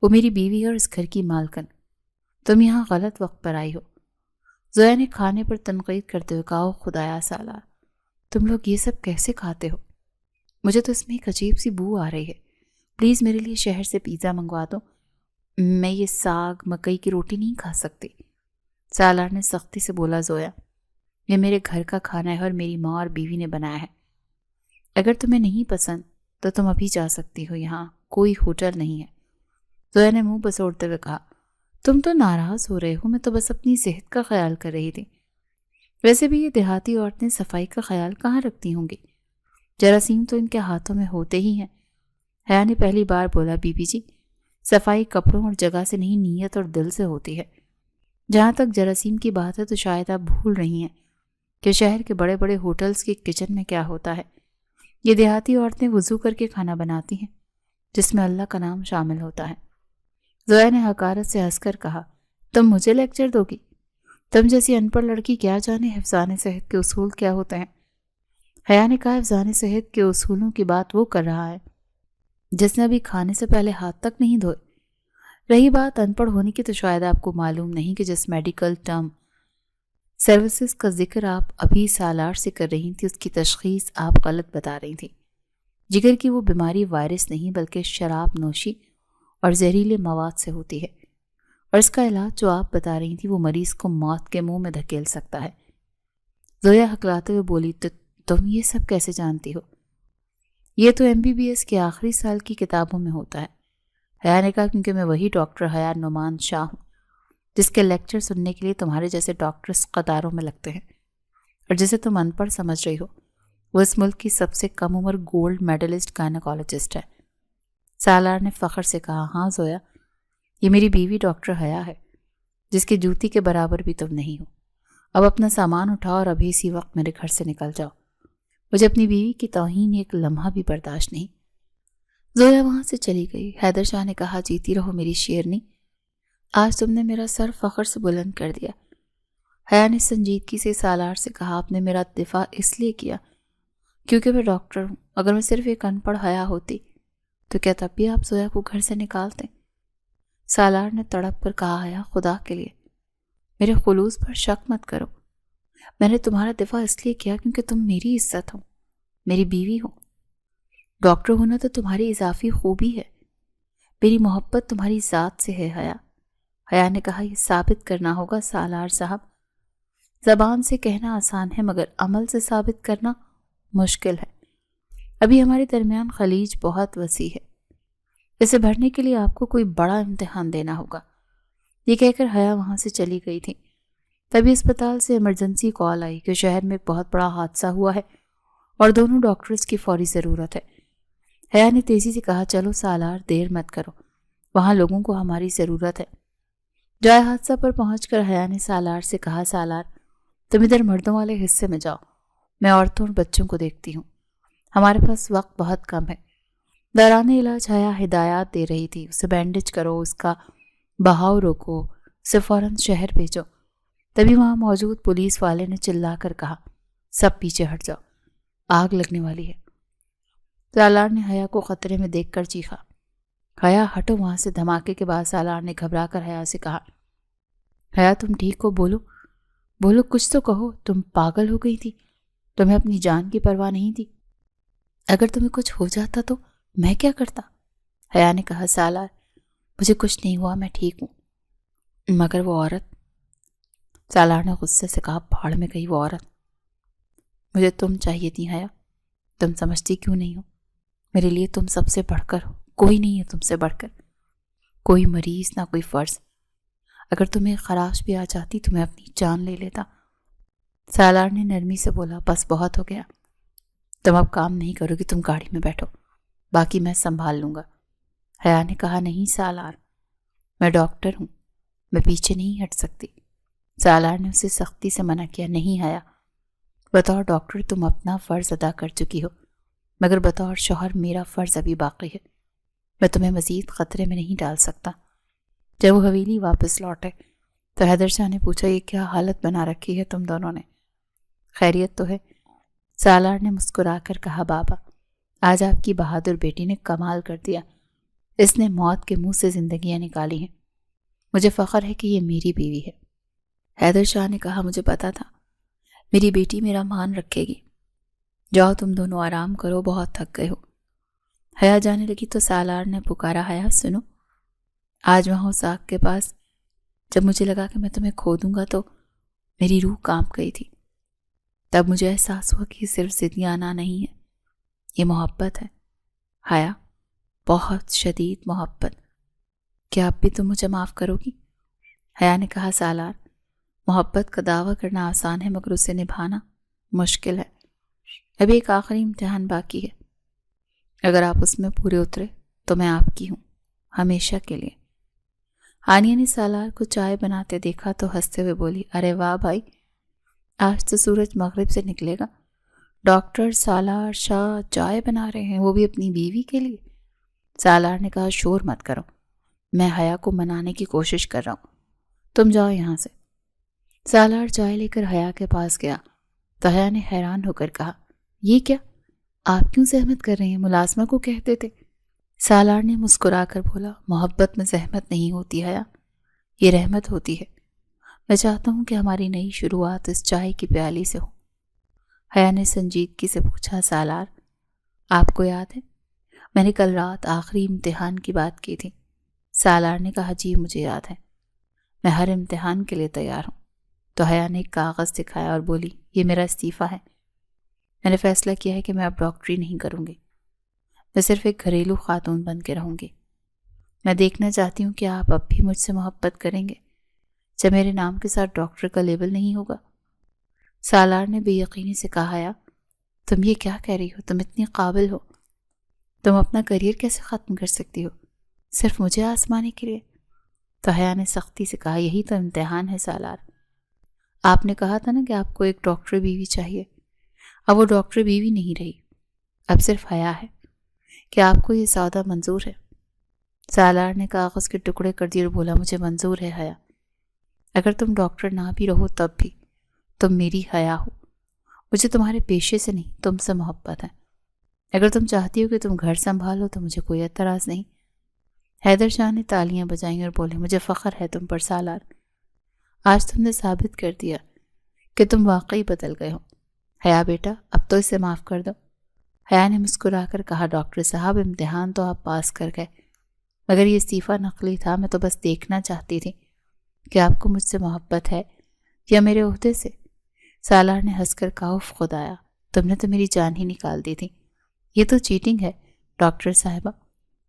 Speaker 1: وہ میری بیوی اور اس گھر کی مالکن، تم یہاں غلط وقت پر آئی ہو۔ زویا نے کھانے پر تنقید کرتے ہوئے کہا خدایا سالار، تم لوگ یہ سب کیسے کھاتے ہو؟ مجھے تو اس میں ایک عجیب سی بو آ رہی ہے، پلیز میرے لیے شہر سے پیزا منگوا دو، میں یہ ساگ مکئی کی روٹی نہیں کھا سکتی۔ سالار نے سختی سے بولا زویا، یہ میرے گھر کا کھانا ہے اور میری ماں اور بیوی نے بنایا ہے، اگر تمہیں نہیں پسند تو تم ابھی جا سکتی ہو، یہاں کوئی ہوٹل نہیں ہے۔ زویا نے منہ بسوڑتے ہوئے کہا تم تو ناراض ہو رہے ہو، میں تو بس اپنی صحت کا خیال کر رہی تھی، ویسے بھی یہ دیہاتی عورتیں صفائی کا خیال کہاں رکھتی ہوں گی، جراثیم تو ان کے ہاتھوں میں ہوتے ہی ہیں۔ حیا نے پہلی بار بولا بی بی جی، صفائی کپڑوں اور جگہ سے نہیں نیت اور دل سے ہوتی ہے۔ جہاں تک جراثیم کی بات ہے تو شاید آپ بھول رہی ہیں کہ شہر کے بڑے بڑے ہوٹلز کے کچن میں کیا ہوتا ہے۔ یہ دیہاتی عورتیں وضو کر کے کھانا بناتی ہیں جس میں اللہ کا نام شامل ہوتا ہے۔ زویا نے حقارت سے ہنس کر کہا تم مجھے لیکچر دو گی؟ تم جیسی ان پڑھ لڑکی کیا جانے حفظان صحت کے اصول کیا ہوتے ہیں۔ حیا نے کہا حفظان صحت کے اصولوں کی بات وہ کر رہا ہے جس نے ابھی کھانے سے پہلے ہاتھ تک نہیں دھوئے۔ رہی بات ان پڑھ ہونے کی تو شاید آپ کو معلوم نہیں کہ جس میڈیکل ٹرم سروسز کا ذکر آپ ابھی سالار سے کر رہی تھی اس کی تشخیص آپ غلط بتا رہی تھی۔ جگر کی وہ بیماری وائرس نہیں بلکہ شراب نوشی اور زہریلے مواد سے ہوتی ہے، اور اس کا علاج جو آپ بتا رہی تھی وہ مریض کو موت کے منہ میں دھکیل سکتا ہے۔ زویا ہکلاتے ہوئے بولی تو تم یہ سب کیسے جانتی ہو؟ یہ تو MBBS کے آخری سال کی کتابوں میں ہوتا ہے۔ حیا نے کہا کیونکہ میں وہی ڈاکٹر حیا نعمان شاہ ہوں جس کے لیکچر سننے کے لیے تمہارے جیسے ڈاکٹرز قطاروں میں لگتے ہیں، اور جسے تم ان پڑھ سمجھ رہی ہو وہ اس ملک کی سب سے کم عمر گولڈ میڈلسٹ گائنیکالوجسٹ ہے۔ سالار نے فخر سے کہا ہاں زویا، یہ میری بیوی ڈاکٹر حیا ہے جس کی جوتی کے برابر بھی تم نہیں ہو۔ اب اپنا سامان اٹھاؤ اور ابھی اسی وقت میرے گھر سے نکل جاؤ، مجھے اپنی بیوی کی توہین ایک لمحہ بھی برداشت نہیں۔ زویا وہاں سے چلی گئی۔ حیدر شاہ نے کہا جیتی رہو میری شیرنی، آج تم نے میرا سر فخر سے بلند کر دیا۔ حیا نے سنجیدگی سے سالار سے کہا آپ نے میرا دفاع اس لیے کیا کیونکہ میں ڈاکٹر ہوں، اگر میں صرف ایک ان پڑھ حیا ہوتی تو کیا تب بھی آپ زویا کو گھر سے نکالتے؟ سالار نے تڑپ کر کہا حیا خدا کے لیے میرے خلوص پر شک مت کرو، میں نے تمہارا دفاع اس لیے کیا کیونکہ تم میری عزت ہو، میری بیوی ہو، ڈاکٹر ہونا تو تمہاری اضافی خوبی ہے، میری محبت تمہاری ذات سے ہے حیا۔ حیا نے کہا، یہ ثابت کرنا ہوگا سالار صاحب۔ زبان سے کہنا آسان ہے مگر عمل سے ثابت کرنا مشکل ہے۔ ابھی ہمارے درمیان خلیج بہت وسیع ہے، اسے بھرنے کے لیے آپ کو کوئی بڑا امتحان دینا ہوگا۔ یہ کہہ کر حیا وہاں سے چلی گئی تھی۔ تبھی اسپتال سے ایمرجنسی کال آئی کہ شہر میں ایک بہت بڑا حادثہ ہوا ہے اور دونوں ڈاکٹرز کی فوری ضرورت ہے۔ حیا نے تیزی سے کہا، چلو سالار، دیر مت کرو، وہاں لوگوں کو ہماری ضرورت ہے۔ جائے حادثہ پر پہنچ کر حیا نے سالار سے کہا، سالار تم ادھر مردوں والے حصے میں جاؤ، میں عورتوں اور بچوں کو دیکھتی ہوں، ہمارے پاس وقت بہت کم ہے۔ دوران علاج حیا ہدایات دے رہی تھی، اسے بینڈیج کرو، اس کا بہاؤ روکو، اسے فوراً شہر بھیجو۔ تبھی وہاں موجود پولیس والے نے چلا کر کہا، سب پیچھے ہٹ جاؤ، آگ لگنے والی ہے۔ سالار نے حیا کو خطرے میں دیکھ کر چیخا، حیا ہٹو وہاں سے۔ دھماکے کے بعد سالار نے گھبرا کر حیا سے کہا، حیا تم ٹھیک ہو؟ بولو بولو، کچھ تو کہو، تم پاگل ہو گئی تھی، تمہیں اپنی جان کی پرواہ نہیں تھی، اگر تمہیں کچھ ہو جاتا تو میں کیا کرتا؟ حیا نے کہا، سالار مجھے کچھ نہیں ہوا، میں ٹھیک ہوں، مگر وہ عورت۔ سالار نے غصے سے کہا، بھاڑ میں گئی وہ عورت، مجھے تم چاہیے تھی حیا، تم سمجھتی کیوں نہیں ہو؟ میرے لیے تم سب سے بڑھ کر ہو، کوئی نہیں ہے تم سے بڑھ کر، کوئی مریض نہ کوئی فرض، اگر تمہیں خراش بھی آ جاتی تو میں اپنی جان لے لیتا۔ سالار نے نرمی سے بولا، بس بہت ہو گیا، تم اب کام نہیں کرو گی، تم گاڑی میں بیٹھو، باقی میں سنبھال لوں گا۔ حیا نے کہا، نہیں سالار، میں ڈاکٹر ہوں، میں پیچھے نہیں ہٹ سکتی۔ سالار نے اسے سختی سے منع کیا، نہیں حیا، بطور ڈاکٹر تم اپنا فرض ادا کر چکی ہو، مگر بطور شوہر میرا فرض ابھی باقی ہے، میں تمہیں مزید خطرے میں نہیں ڈال سکتا۔ جب وہ حویلی واپس لوٹے تو حیدر شاہ نے پوچھا، یہ کیا حالت بنا رکھی ہے تم دونوں نے؟ خیریت تو ہے؟ سالار نے مسکرا کر کہا، بابا آج آپ کی بہادر بیٹی نے کمال کر دیا، اس نے موت کے منہ سے زندگیاں نکالی ہیں، مجھے فخر ہے کہ یہ میری بیوی ہے۔ حیدر شاہ نے کہا، مجھے پتا تھا میری بیٹی میرا مان رکھے گی، جاؤ تم دونوں آرام کرو، بہت تھک گئے ہو۔ حیا جانے لگی تو سالار نے پکارا، حیا سنو، آج وہاں اس آگ کے پاس جب مجھے لگا کہ میں تمہیں کھو دوں گا تو میری روح کانپ گئی تھی، تب مجھے احساس ہوا کہ یہ صرف ضدیانہ نہیں ہے، یہ محبت ہے حیا، بہت شدید محبت۔ کیا اب بھی تم مجھے معاف کرو گی؟ حیا نے کہا، سالار محبت کا دعویٰ کرنا آسان ہے مگر اسے نبھانا مشکل ہے، ابھی ایک آخری امتحان باقی ہے، اگر آپ اس میں پورے اترے تو میں آپ کی ہوں، ہمیشہ کے لیے۔ ہانیہ نے سالار کو چائے بناتے دیکھا تو ہنستے ہوئے بولی، ارے واہ بھائی، آج تو سورج مغرب سے نکلے گا، ڈاکٹر سالار شاہ چائے بنا رہے ہیں، وہ بھی اپنی بیوی کے لیے۔ سالار نے کہا، شور مت کرو، میں حیا کو منانے کی کوشش کر رہا ہوں، تم جاؤ یہاں سے۔ سالار چائے لے کر حیا کے پاس گیا تو حیا نے حیران ہو کر کہا، یہ کیا، آپ کیوں زحمت کر رہے ہیں، ملازمہ کو کہتے تھے۔ سالار نے مسکرا کر بولا، محبت میں زحمت نہیں ہوتی حیا، یہ رحمت ہوتی ہے، میں چاہتا ہوں کہ ہماری نئی شروعات اس چائے کی پیالی سے ہو۔ حیا نے سنجیدگی سے پوچھا، سالار آپ کو یاد ہے میں نے کل رات آخری امتحان کی بات کی تھی؟ سالار نے کہا، جی مجھے یاد ہے، میں ہر امتحان کے لیے تیار ہوں۔ تو حیا نے ایک کاغذ دکھایا اور بولی، یہ میرا استعفیٰ ہے، میں نے فیصلہ کیا ہے کہ میں اب ڈاکٹری نہیں کروں گی، میں صرف ایک گھریلو خاتون بن کے رہوں گی، میں دیکھنا چاہتی ہوں کہ آپ اب بھی مجھ سے محبت کریں گے جب میرے نام کے ساتھ ڈاکٹر کا لیبل نہیں ہوگا۔ سالار نے بے یقینی سے کہا، حیا تم یہ کیا کہہ رہی ہو، تم اتنی قابل ہو، تم اپنا کریئر کیسے ختم کر سکتی ہو صرف مجھے آزمانے کے لیے؟ تو حیا نے سختی سے کہا، یہی تو امتحان ہے سالار، آپ نے کہا تھا نا کہ آپ کو ایک ڈاکٹر بیوی چاہیے، اب وہ ڈاکٹر بیوی نہیں رہی، اب صرف حیا ہے، کیا آپ کو یہ سودا منظور ہے؟ سالار نے کاغذ کے ٹکڑے کر دیے اور بولا، مجھے منظور ہے حیا، اگر تم ڈاکٹر نہ بھی رہو تب بھی تم میری حیا ہو، مجھے تمہارے پیشے سے نہیں تم سے محبت ہے، اگر تم چاہتی ہو کہ تم گھر سنبھالو تو مجھے کوئی اعتراض نہیں۔ حیدر شاہ نے تالیاں بجائیں اور بولے، مجھے فخر ہے تم پر سالار، آج تم نے ثابت کر دیا کہ تم واقعی بدل گئے ہو۔ حیا بیٹا اب تو اسے معاف کر دو۔ حیا نے مسکرا کر کہا، ڈاکٹر صاحب امتحان تو آپ پاس کر گئے، مگر یہ استعفیٰ نقلی تھا، میں تو بس دیکھنا چاہتی تھی کہ آپ کو مجھ سے محبت ہے یا میرے عہدے سے۔ سالار نے ہنس کر کہا، اف خدایا، تم نے تو میری جان ہی نکال دی تھی۔ یہ تو چیٹنگ ہے ڈاکٹر صاحبہ۔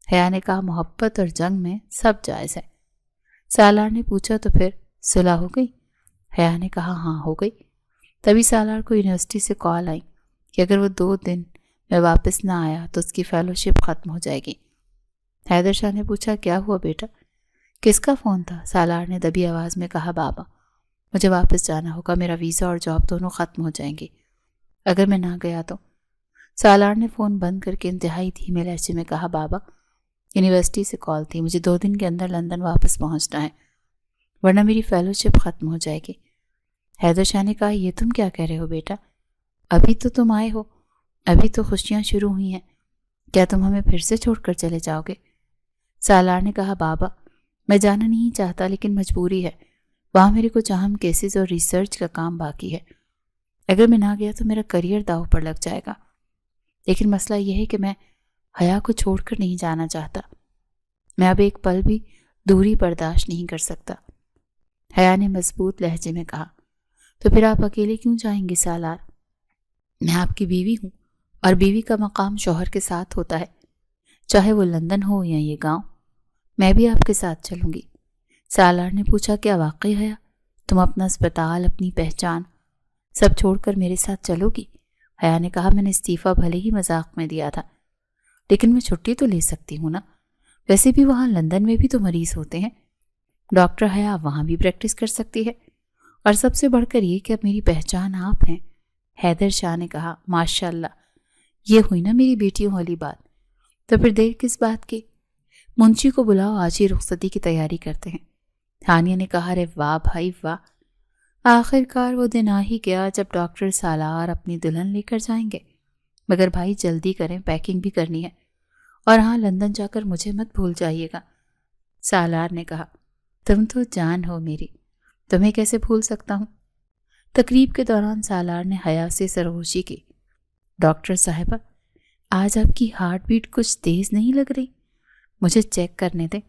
Speaker 1: حیا نے کہا، محبت اور جنگ میں سب جائز ہے۔ سالار نے پوچھا، تو پھر صلح ہو گئی؟ حیا نے کہا، ہاں ہو گئی۔ تبھی سالار کو یونیورسٹی سے کال آئی کہ اگر وہ 2 دن میں واپس نہ آیا تو اس کی فیلوشپ ختم ہو جائے گی۔ حیدر شاہ نے پوچھا، کیا ہوا بیٹا؟ کس کا فون تھا؟ سالار نے دبی آواز میں کہا، بابا، مجھے واپس جانا ہوگا، میرا ویزا اور جاب دونوں ختم ہو جائیں گے اگر میں نہ گیا تو۔ سالار نے فون بند کر کے انتہائی دھیمے لہجے میں کہا، بابا، یونیورسٹی سے کال تھی، مجھے 2 دن کے اندر لندن واپس پہنچنا ہے ورنہ میری فیلوشپ ختم ہو جائے گی۔ حیدر شاہ نے کہا، یہ تم کیا کہہ رہے ہو بیٹا؟ ابھی تو تم آئے ہو، ابھی تو خوشیاں شروع ہوئی ہیں، کیا تم ہمیں پھر سے چھوڑ کر چلے جاؤ گے؟ سالار نے کہا، بابا، میں جانا نہیں چاہتا لیکن مجبوری ہے، وہاں میرے کچھ اہم کیسز اور ریسرچ کا کام باقی ہے۔ اگر میں نہ گیا تو میرا کریئر داؤ پر لگ جائے گا، لیکن مسئلہ یہ ہے کہ میں حیا کو چھوڑ کر نہیں جانا چاہتا، میں اب ایک پل بھی دوری برداشت نہیں کر سکتا۔ حیا نے مضبوط لہجے میں کہا، تو پھر آپ اکیلے کیوں جائیں گے سالار؟ میں آپ کی بیوی ہوں اور بیوی کا مقام شوہر کے ساتھ ہوتا ہے، چاہے وہ لندن ہو یا یہ گاؤں، میں بھی آپ کے ساتھ چلوں گی۔ سالار نے پوچھا، کیا واقعی حیا تم اپنا اسپتال، اپنی پہچان سب چھوڑ کر میرے ساتھ چلو گی؟ حیا نے کہا، میں نے استعفیٰ بھلے ہی مذاق میں دیا تھا لیکن میں چھٹی تو لے سکتی ہوں نا، ویسے بھی وہاں لندن میں بھی تو مریض ہوتے ہیں، ڈاکٹر حیا وہاں بھی پریکٹس کر سکتی ہے، اور سب سے بڑھ کر یہ کہ اب میری پہچان آپ ہیں۔ حیدر شاہ نے کہا، ماشاء اللہ، یہ ہوئی نا میری بیٹیوں والی بات، تو پھر دیر کس بات کی؟ منشی کو بلاؤ، آج ہی رخصتی کی تیاری کرتے ہیں۔ ہانیہ نے کہا، ارے واہ بھائی واہ، آخر کار وہ دن آ ہی گیا جب ڈاکٹر سالار اپنی دلہن لے کر جائیں گے، مگر بھائی جلدی کریں، پیکنگ بھی کرنی ہے، اور ہاں لندن جا کر مجھے مت بھول جائیے گا۔ سالار نے کہا، تم تو جان ہو میری، تمہیں کیسے بھول سکتا ہوں۔ تقریب کے دوران سالار نے حیا سے سرگوشی کی، ڈاکٹر صاحبہ، آج آپ کی ہارٹ بیٹ کچھ تیز نہیں لگ رہی، مجھے چیک کرنے دیں۔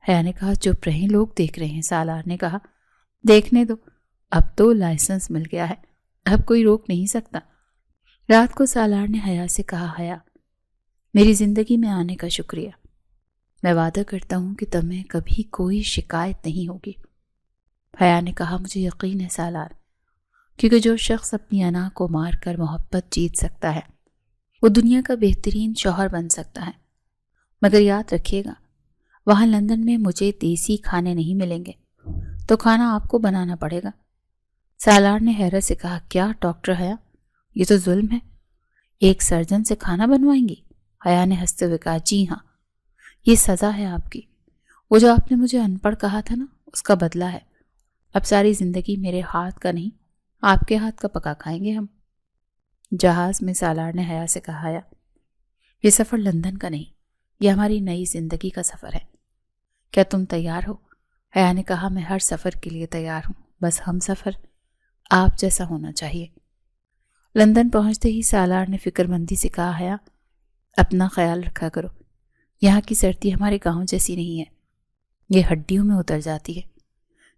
Speaker 1: حیا نے کہا، چپ رہیں، لوگ دیکھ رہے ہیں۔ سالار نے کہا، دیکھنے دو، اب تو لائسنس مل گیا ہے، اب کوئی روک نہیں سکتا۔ رات کو سالار نے حیا سے کہا، حیا، میری زندگی میں آنے کا شکریہ، میں وعدہ کرتا ہوں کہ تمہیں کبھی کوئی شکایت نہیں ہوگی۔ حیا نے کہا، مجھے یقین ہے سالار، کیونکہ جو شخص اپنی انا کو مار کر محبت جیت سکتا ہے وہ دنیا کا بہترین شوہر بن سکتا ہے، مگر یاد رکھیے گا، وہاں لندن میں مجھے دیسی کھانے نہیں ملیں گے، تو کھانا آپ کو بنانا پڑے گا۔ سالار نے حیرت سے کہا، کیا ڈاکٹر حیا، یہ تو ظلم ہے، ایک سرجن سے کھانا بنوائیں گی؟ حیا نے ہنستے ہوئے کہا، جی ہاں، یہ سزا ہے آپ کی، وہ جو آپ نے مجھے ان پڑھ کہا تھا نا، اس کا بدلہ ہے۔ اب ساری زندگی میرے ہاتھ کا نہیں، آپ کے ہاتھ کا پکا کھائیں گے ہم۔ جہاز میں سالار نے حیا سے کہا، حیا، یہ سفر لندن کا نہیں، یہ ہماری نئی زندگی کا سفر ہے، کیا تم تیار ہو؟ حیا نے کہا، میں ہر سفر کے لیے تیار ہوں، بس ہم سفر آپ جیسا ہونا چاہیے۔ لندن پہنچتے ہی سالار نے فکر مندی سے کہا، حیا، اپنا خیال رکھا کرو، یہاں کی سردی ہمارے گاؤں جیسی نہیں ہے، یہ ہڈیوں میں اتر جاتی ہے۔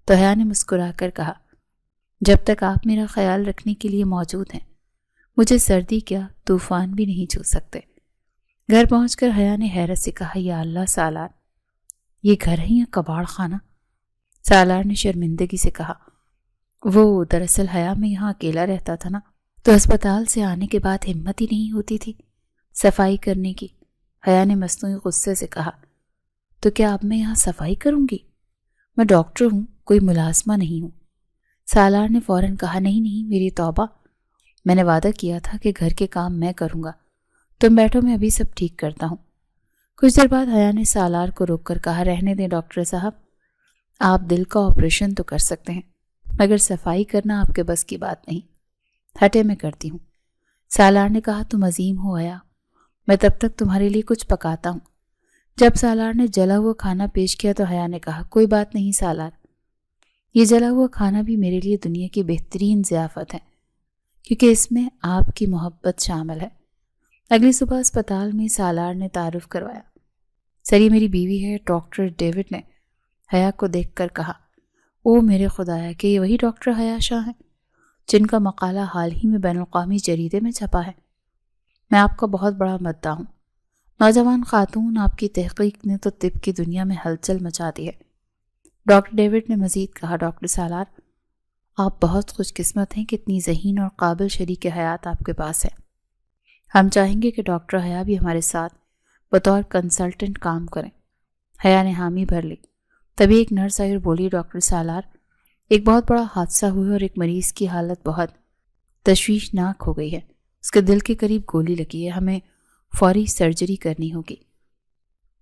Speaker 1: تو حیا نے مسکرا کر کہا، جب تک آپ میرا خیال رکھنے کے لیے موجود ہیں مجھے سردی کیا طوفان بھی نہیں چھو سکتے۔ گھر پہنچ کر حیا نے حیرت سے کہا، یا اللہ سالار، یہ گھر ہے یا کباڑ خانہ؟ سالار نے شرمندگی سے کہا، وہ دراصل حیا میں یہاں اکیلا رہتا تھا نا، تو اسپتال سے آنے کے بعد ہمت ہی نہیں ہوتی تھی صفائی کرنے کی۔ حیا نے مصنوعی غصے سے کہا، تو کیا اب میں یہاں صفائی کروں گی؟ میں ڈاکٹر ہوں، کوئی ملازمہ نہیں ہوں۔ سالار نے فوراً کہا، نہیں نہیں، میری توبہ، میں نے وعدہ کیا تھا کہ گھر کے کام میں کروں گا، تم بیٹھو، میں ابھی سب ٹھیک کرتا ہوں۔ کچھ دیر بعد حیا نے سالار کو روک کر کہا، رہنے دیں ڈاکٹر صاحب، آپ دل کا آپریشن تو کر سکتے ہیں مگر صفائی کرنا آپ کے بس کی بات نہیں، ہٹے میں کرتی ہوں۔ سالار نے کہا، تم عظیم ہو حیا، میں تب تک تمہارے لیے کچھ پکاتا ہوں۔ جب سالار نے جلا ہوا کھانا پیش کیا تو حیا نے کہا، کوئی بات نہیں سالار، یہ جلا ہوا کھانا بھی میرے لیے دنیا کی بہترین ضیافت ہے، کیونکہ اس میں آپ کی محبت شامل ہے۔ اگلی صبح اسپتال میں سالار نے تعارف کروایا، سر یہ میری بیوی ہے، ڈاکٹر ڈیوڈ نے حیا کو دیکھ کر کہا۔ او میرے خدایا، کہ یہ وہی ڈاکٹر حیا شاہ ہیں جن کا مقالہ حال ہی میں بین الاقوامی جریدے میں چھپا ہے؟ میں آپ کا بہت بڑا مداح ہوں۔ نوجوان خاتون، آپ کی تحقیق نے تو طب کی دنیا میں ہلچل مچا دی ہے۔ ڈاکٹر ڈیوڈ نے مزید کہا، ڈاکٹر سالار آپ بہت خوش قسمت ہیں کہ اتنی ذہین اور قابل شریک حیات آپ کے پاس ہے۔ ہم چاہیں گے کہ ڈاکٹر حیا بھی ہمارے ساتھ بطور کنسلٹنٹ کام کریں۔ حیا نے حامی بھر لی۔ تبھی ایک نرس آئی اور بولی، ڈاکٹر سالار ایک بہت بڑا حادثہ ہوا اور ایک مریض کی حالت بہت تشویشناک ہو گئی ہے۔ اس کے دل کے قریب گولی لگی ہے، ہمیں فوری سرجری کرنی ہوگی۔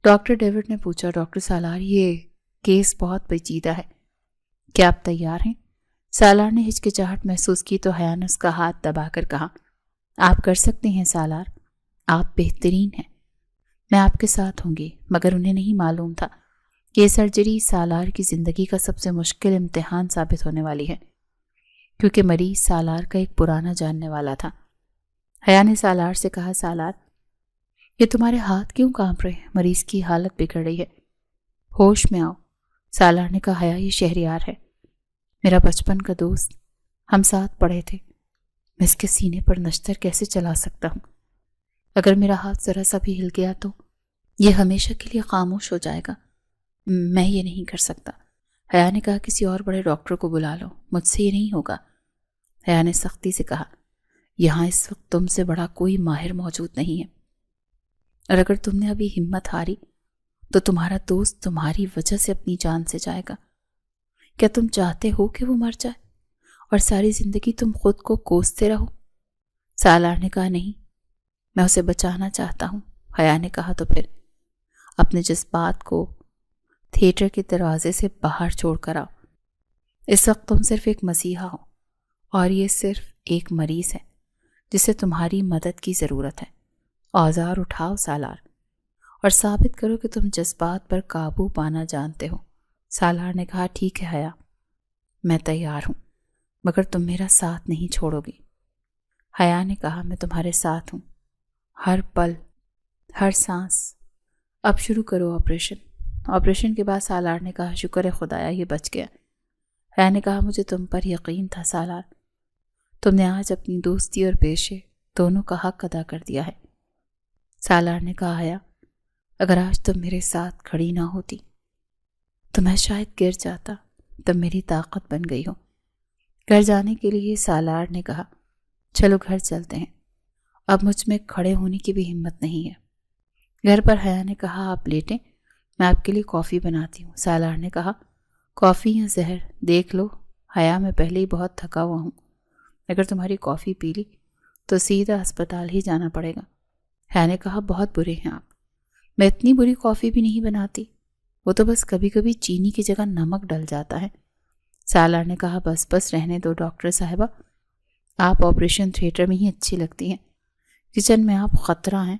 Speaker 1: ڈاکٹر ڈیوڈ نے پوچھا، ڈاکٹر سالار یہ کیس بہت پیچیدہ ہے، کیا آپ تیار ہیں؟ سالار نے ہچکچاہٹ محسوس کی تو حیا نے اس کا ہاتھ دبا کر کہا، آپ کر سکتے ہیں سالار، آپ بہترین ہیں، میں آپ کے ساتھ ہوں گی۔ مگر انہیں نہیں معلوم تھا کہ یہ سرجری سالار کی زندگی کا سب سے مشکل امتحان ثابت ہونے والی ہے، کیونکہ مریض سالار کا ایک پرانا جاننے والا تھا۔ حیا نے سالار سے کہا، سالار یہ تمہارے ہاتھ کیوں کانپ رہے ہیں؟ مریض کی حالت بگڑ رہی ہے، ہوش میں آؤ۔ سالار نے کہا، حیا یہ شہریار ہے، میرا بچپن کا دوست، ہم ساتھ پڑھے تھے، میں اس کے سینے پر نشتر کیسے چلا سکتا ہوں؟ اگر میرا ہاتھ ذرا سا بھی ہل گیا تو یہ ہمیشہ کے لیے خاموش ہو جائے گا، میں یہ نہیں کر سکتا۔ حیا نے کہا، کسی اور بڑے ڈاکٹر کو بلا لو، مجھ سے یہ نہیں ہوگا۔ حیا نے سختی سے کہا، یہاں اس وقت تم سے بڑا کوئی ماہر موجود نہیں ہے، اور اگر تم نے ابھی ہمت ہاری تو تمہارا دوست تمہاری وجہ سے اپنی جان سے جائے گا۔ کیا تم چاہتے ہو کہ وہ مر جائے اور ساری زندگی تم خود کو کوستے رہو؟ سالار نے کہا، نہیں، میں اسے بچانا چاہتا ہوں۔ حیا نے کہا، تو پھر اپنے جذبات کو تھیٹر کے دروازے سے باہر چھوڑ کر آؤ۔ اس وقت تم صرف ایک مسیحا ہو اور یہ صرف ایک مریض ہے جسے تمہاری مدد کی ضرورت ہے۔ اوزار اٹھاؤ سالار، اور ثابت کرو کہ تم جذبات پر قابو پانا جانتے ہو۔ سالار نے کہا، ٹھیک ہے حیا، میں تیار ہوں، مگر تم میرا ساتھ نہیں چھوڑو گی۔ حیا نے کہا، میں تمہارے ساتھ ہوں، ہر پل، ہر سانس۔ اب شروع کرو آپریشن۔ آپریشن کے بعد سالار نے کہا، شکر ہے خدایا یہ بچ گیا۔ حیا نے کہا، مجھے تم پر یقین تھا سالار، تم نے آج اپنی دوستی اور پیشے دونوں کا حق ادا کر دیا ہے۔ سالار نے کہا، حیا اگر آج تم میرے ساتھ کھڑی نہ ہوتی تو میں شاید گر جاتا، تم میری طاقت بن گئی ہو۔ گھر جانے کے لیے سالار نے کہا، چلو گھر چلتے ہیں، اب مجھ میں کھڑے ہونے کی بھی ہمت نہیں ہے۔ گھر پر حیا نے کہا، آپ لیٹیں، میں آپ کے لیے کافی بناتی ہوں۔ سالار نے کہا، کافی یا زہر دیکھ لو حیا، میں پہلے ہی بہت تھکا ہوا ہوں، اگر تمہاری کافی پی لی تو سیدھا ہسپتال ہی جانا پڑے گا۔ حیا نے کہا، بہت برے ہیں آپ، میں اتنی بری کافی بھی نہیں بناتی، وہ تو بس کبھی کبھی چینی کی جگہ نمک ڈل جاتا ہے۔ سالار نے کہا، بس بس رہنے دو ڈاکٹر صاحبہ، آپ آپریشن تھیٹر میں ہی اچھی لگتی ہیں، کچن میں آپ خطرہ ہیں۔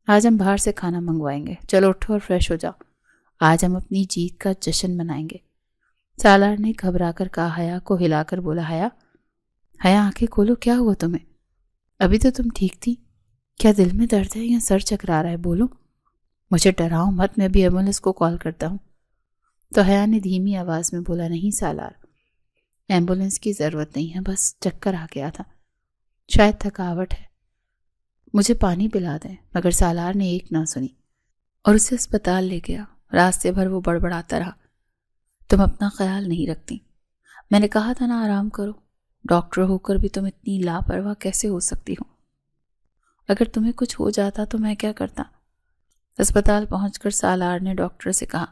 Speaker 1: آج ہم باہر سے کھانا منگوائیں گے، چلو اٹھو اور فریش ہو جاؤ، آج ہم اپنی جیت کا جشن منائیں گے۔ سالار نے گھبرا کر کہا، حیا کو ہلا کر بولا، حیا حیا آنکھیں کھولو، کیا ہوا تمہیں؟ ابھی تو تم ٹھیک تھی، کیا دل میں درد ہے یا سر چکرا رہا ہے؟ بولو، مجھے ڈراؤ مت، میں بھی ایمبولینس کو کال کرتا ہوں۔ تو حیا نے دھیمی آواز میں بولا، نہیں سالار، ایمبولینس کی ضرورت نہیں ہے، بس چکر آ گیا تھا، شاید تھکاوٹ ہے، مجھے پانی پلا دیں۔ مگر سالار نے ایک نہ سنی اور اسے اسپتال لے گیا۔ راستے بھر وہ بڑبڑاتا رہا، تم اپنا خیال نہیں رکھتی، میں نے کہا تھا نا آرام کرو، ڈاکٹر ہو کر بھی تم اتنی لاپرواہ کیسے ہو سکتی ہو؟ اگر تمہیں کچھ ہو جاتا تو میں کیا کرتا؟ اسپتال پہنچ کر سالار نے ڈاکٹر سے کہا،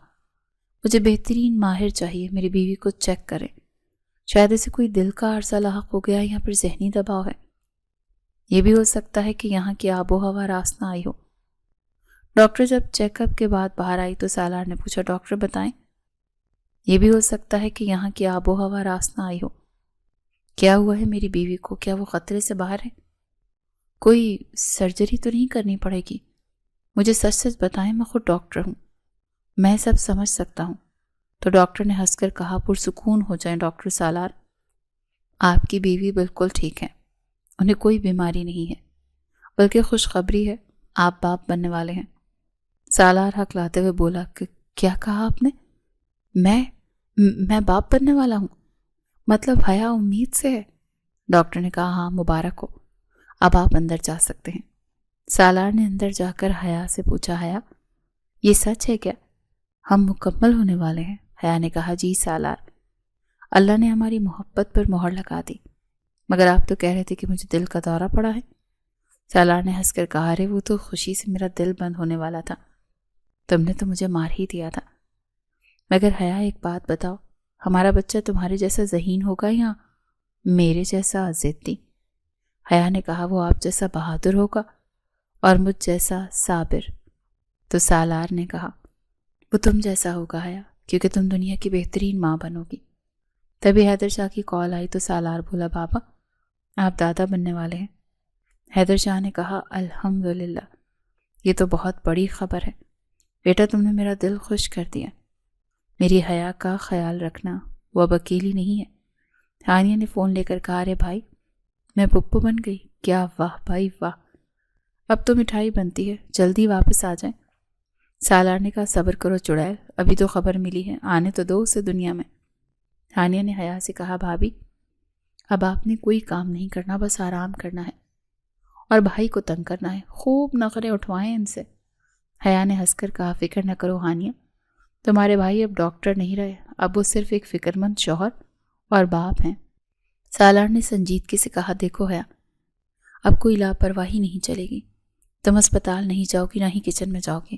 Speaker 1: مجھے بہترین ماہر چاہیے، میری بیوی کو چیک کریں، شاید اسے کوئی دل کا عرصہ لاحق ہو گیا یا پھر ذہنی دباؤ ہے، یہ بھی ہو سکتا ہے کہ یہاں کی آب و ہوا راست نہ آئی ہو۔ ڈاکٹر جب چیک اپ کے بعد باہر آئی تو سالار نے پوچھا، ڈاکٹر بتائیں، یہ بھی ہو سکتا ہے کہ یہاں کی آب و ہوا راست نہ آئی ہو، کیا ہوا ہے میری بیوی کو؟ کیا وہ خطرے سے باہر ہے؟ کوئی سرجری تو نہیں کرنی پڑے گی؟ مجھے سچ سچ بتائیں، میں خود ڈاکٹر ہوں، میں سب سمجھ سکتا ہوں۔ تو ڈاکٹر نے ہنس کر کہا، پرسکون ہو جائیں ڈاکٹر سالار، آپ کی بیوی بالکل ٹھیک ہے، انہیں کوئی بیماری نہیں ہے، بلکہ خوشخبری ہے، آپ باپ بننے والے ہیں۔ سالار ہکلاتے ہوئے بولا کہ کیا کہا آپ نے؟ میں باپ بننے والا ہوں؟ مطلب حیا امید سے ہے؟ ڈاکٹر نے کہا ہاں مبارک ہو، اب آپ اندر جا سکتے ہیں۔ سالار نے اندر جا کر حیا سے پوچھا حیا یہ سچ ہے کیا؟ ہم مکمل ہونے والے ہیں؟ حیا نے کہا جی سالار، اللہ نے ہماری محبت پر مہر لگا دی، مگر آپ تو کہہ رہے تھے کہ مجھے دل کا دورہ پڑا ہے۔ سالار نے ہنس کر کہا ارے وہ تو خوشی سے میرا دل بند ہونے والا تھا، تم نے تو مجھے مار ہی دیا تھا۔ مگر حیا ایک بات بتاؤ، ہمارا بچہ تمہارے جیسا ذہین ہوگا یا میرے جیسا ضدی؟ حیا نے کہا وہ آپ جیسا بہادر ہوگا اور مجھ جیسا صابر۔ تو سالار نے کہا وہ تم جیسا ہوگا حیا، کیونکہ تم دنیا کی بہترین ماں بنو گی۔ تبھی حیدر شاہ کی کال آئی تو سالار بولا بابا آپ دادا بننے والے ہیں۔ حیدر شاہ نے کہا الحمدللہ، یہ تو بہت بڑی خبر ہے بیٹا، تم نے میرا دل خوش کر دیا۔ میری حیا کا خیال رکھنا، وہ اب اکیلی نہیں ہے۔ ہانیہ نے فون لے کر کہا ارے بھائی میں پپو بن گئی، کیا واہ بھائی واہ، اب تو مٹھائی بنتی ہے، جلدی واپس آ جائیں۔ سالار نے کہا صبر کرو چڑیل، ابھی تو خبر ملی ہے، آنے تو دو اسے دنیا میں۔ ہانیہ نے حیا سے کہا بھابھی اب آپ نے کوئی کام نہیں کرنا، بس آرام کرنا ہے اور بھائی کو تنگ کرنا ہے، خوب نخرے اٹھوائیں ان سے۔ حیا نے ہنس کر کہا فکر نہ کرو ہانیہ، تمہارے بھائی اب ڈاکٹر نہیں رہے، اب وہ صرف ایک فکر مند شوہر اور باپ ہیں۔ سالار نے سنجیدگی سے کہا دیکھو حیا، اب کوئی لاپرواہی نہیں چلے گی، تم اسپتال نہیں جاؤ گی نہ ہی کچن میں جاؤ گی،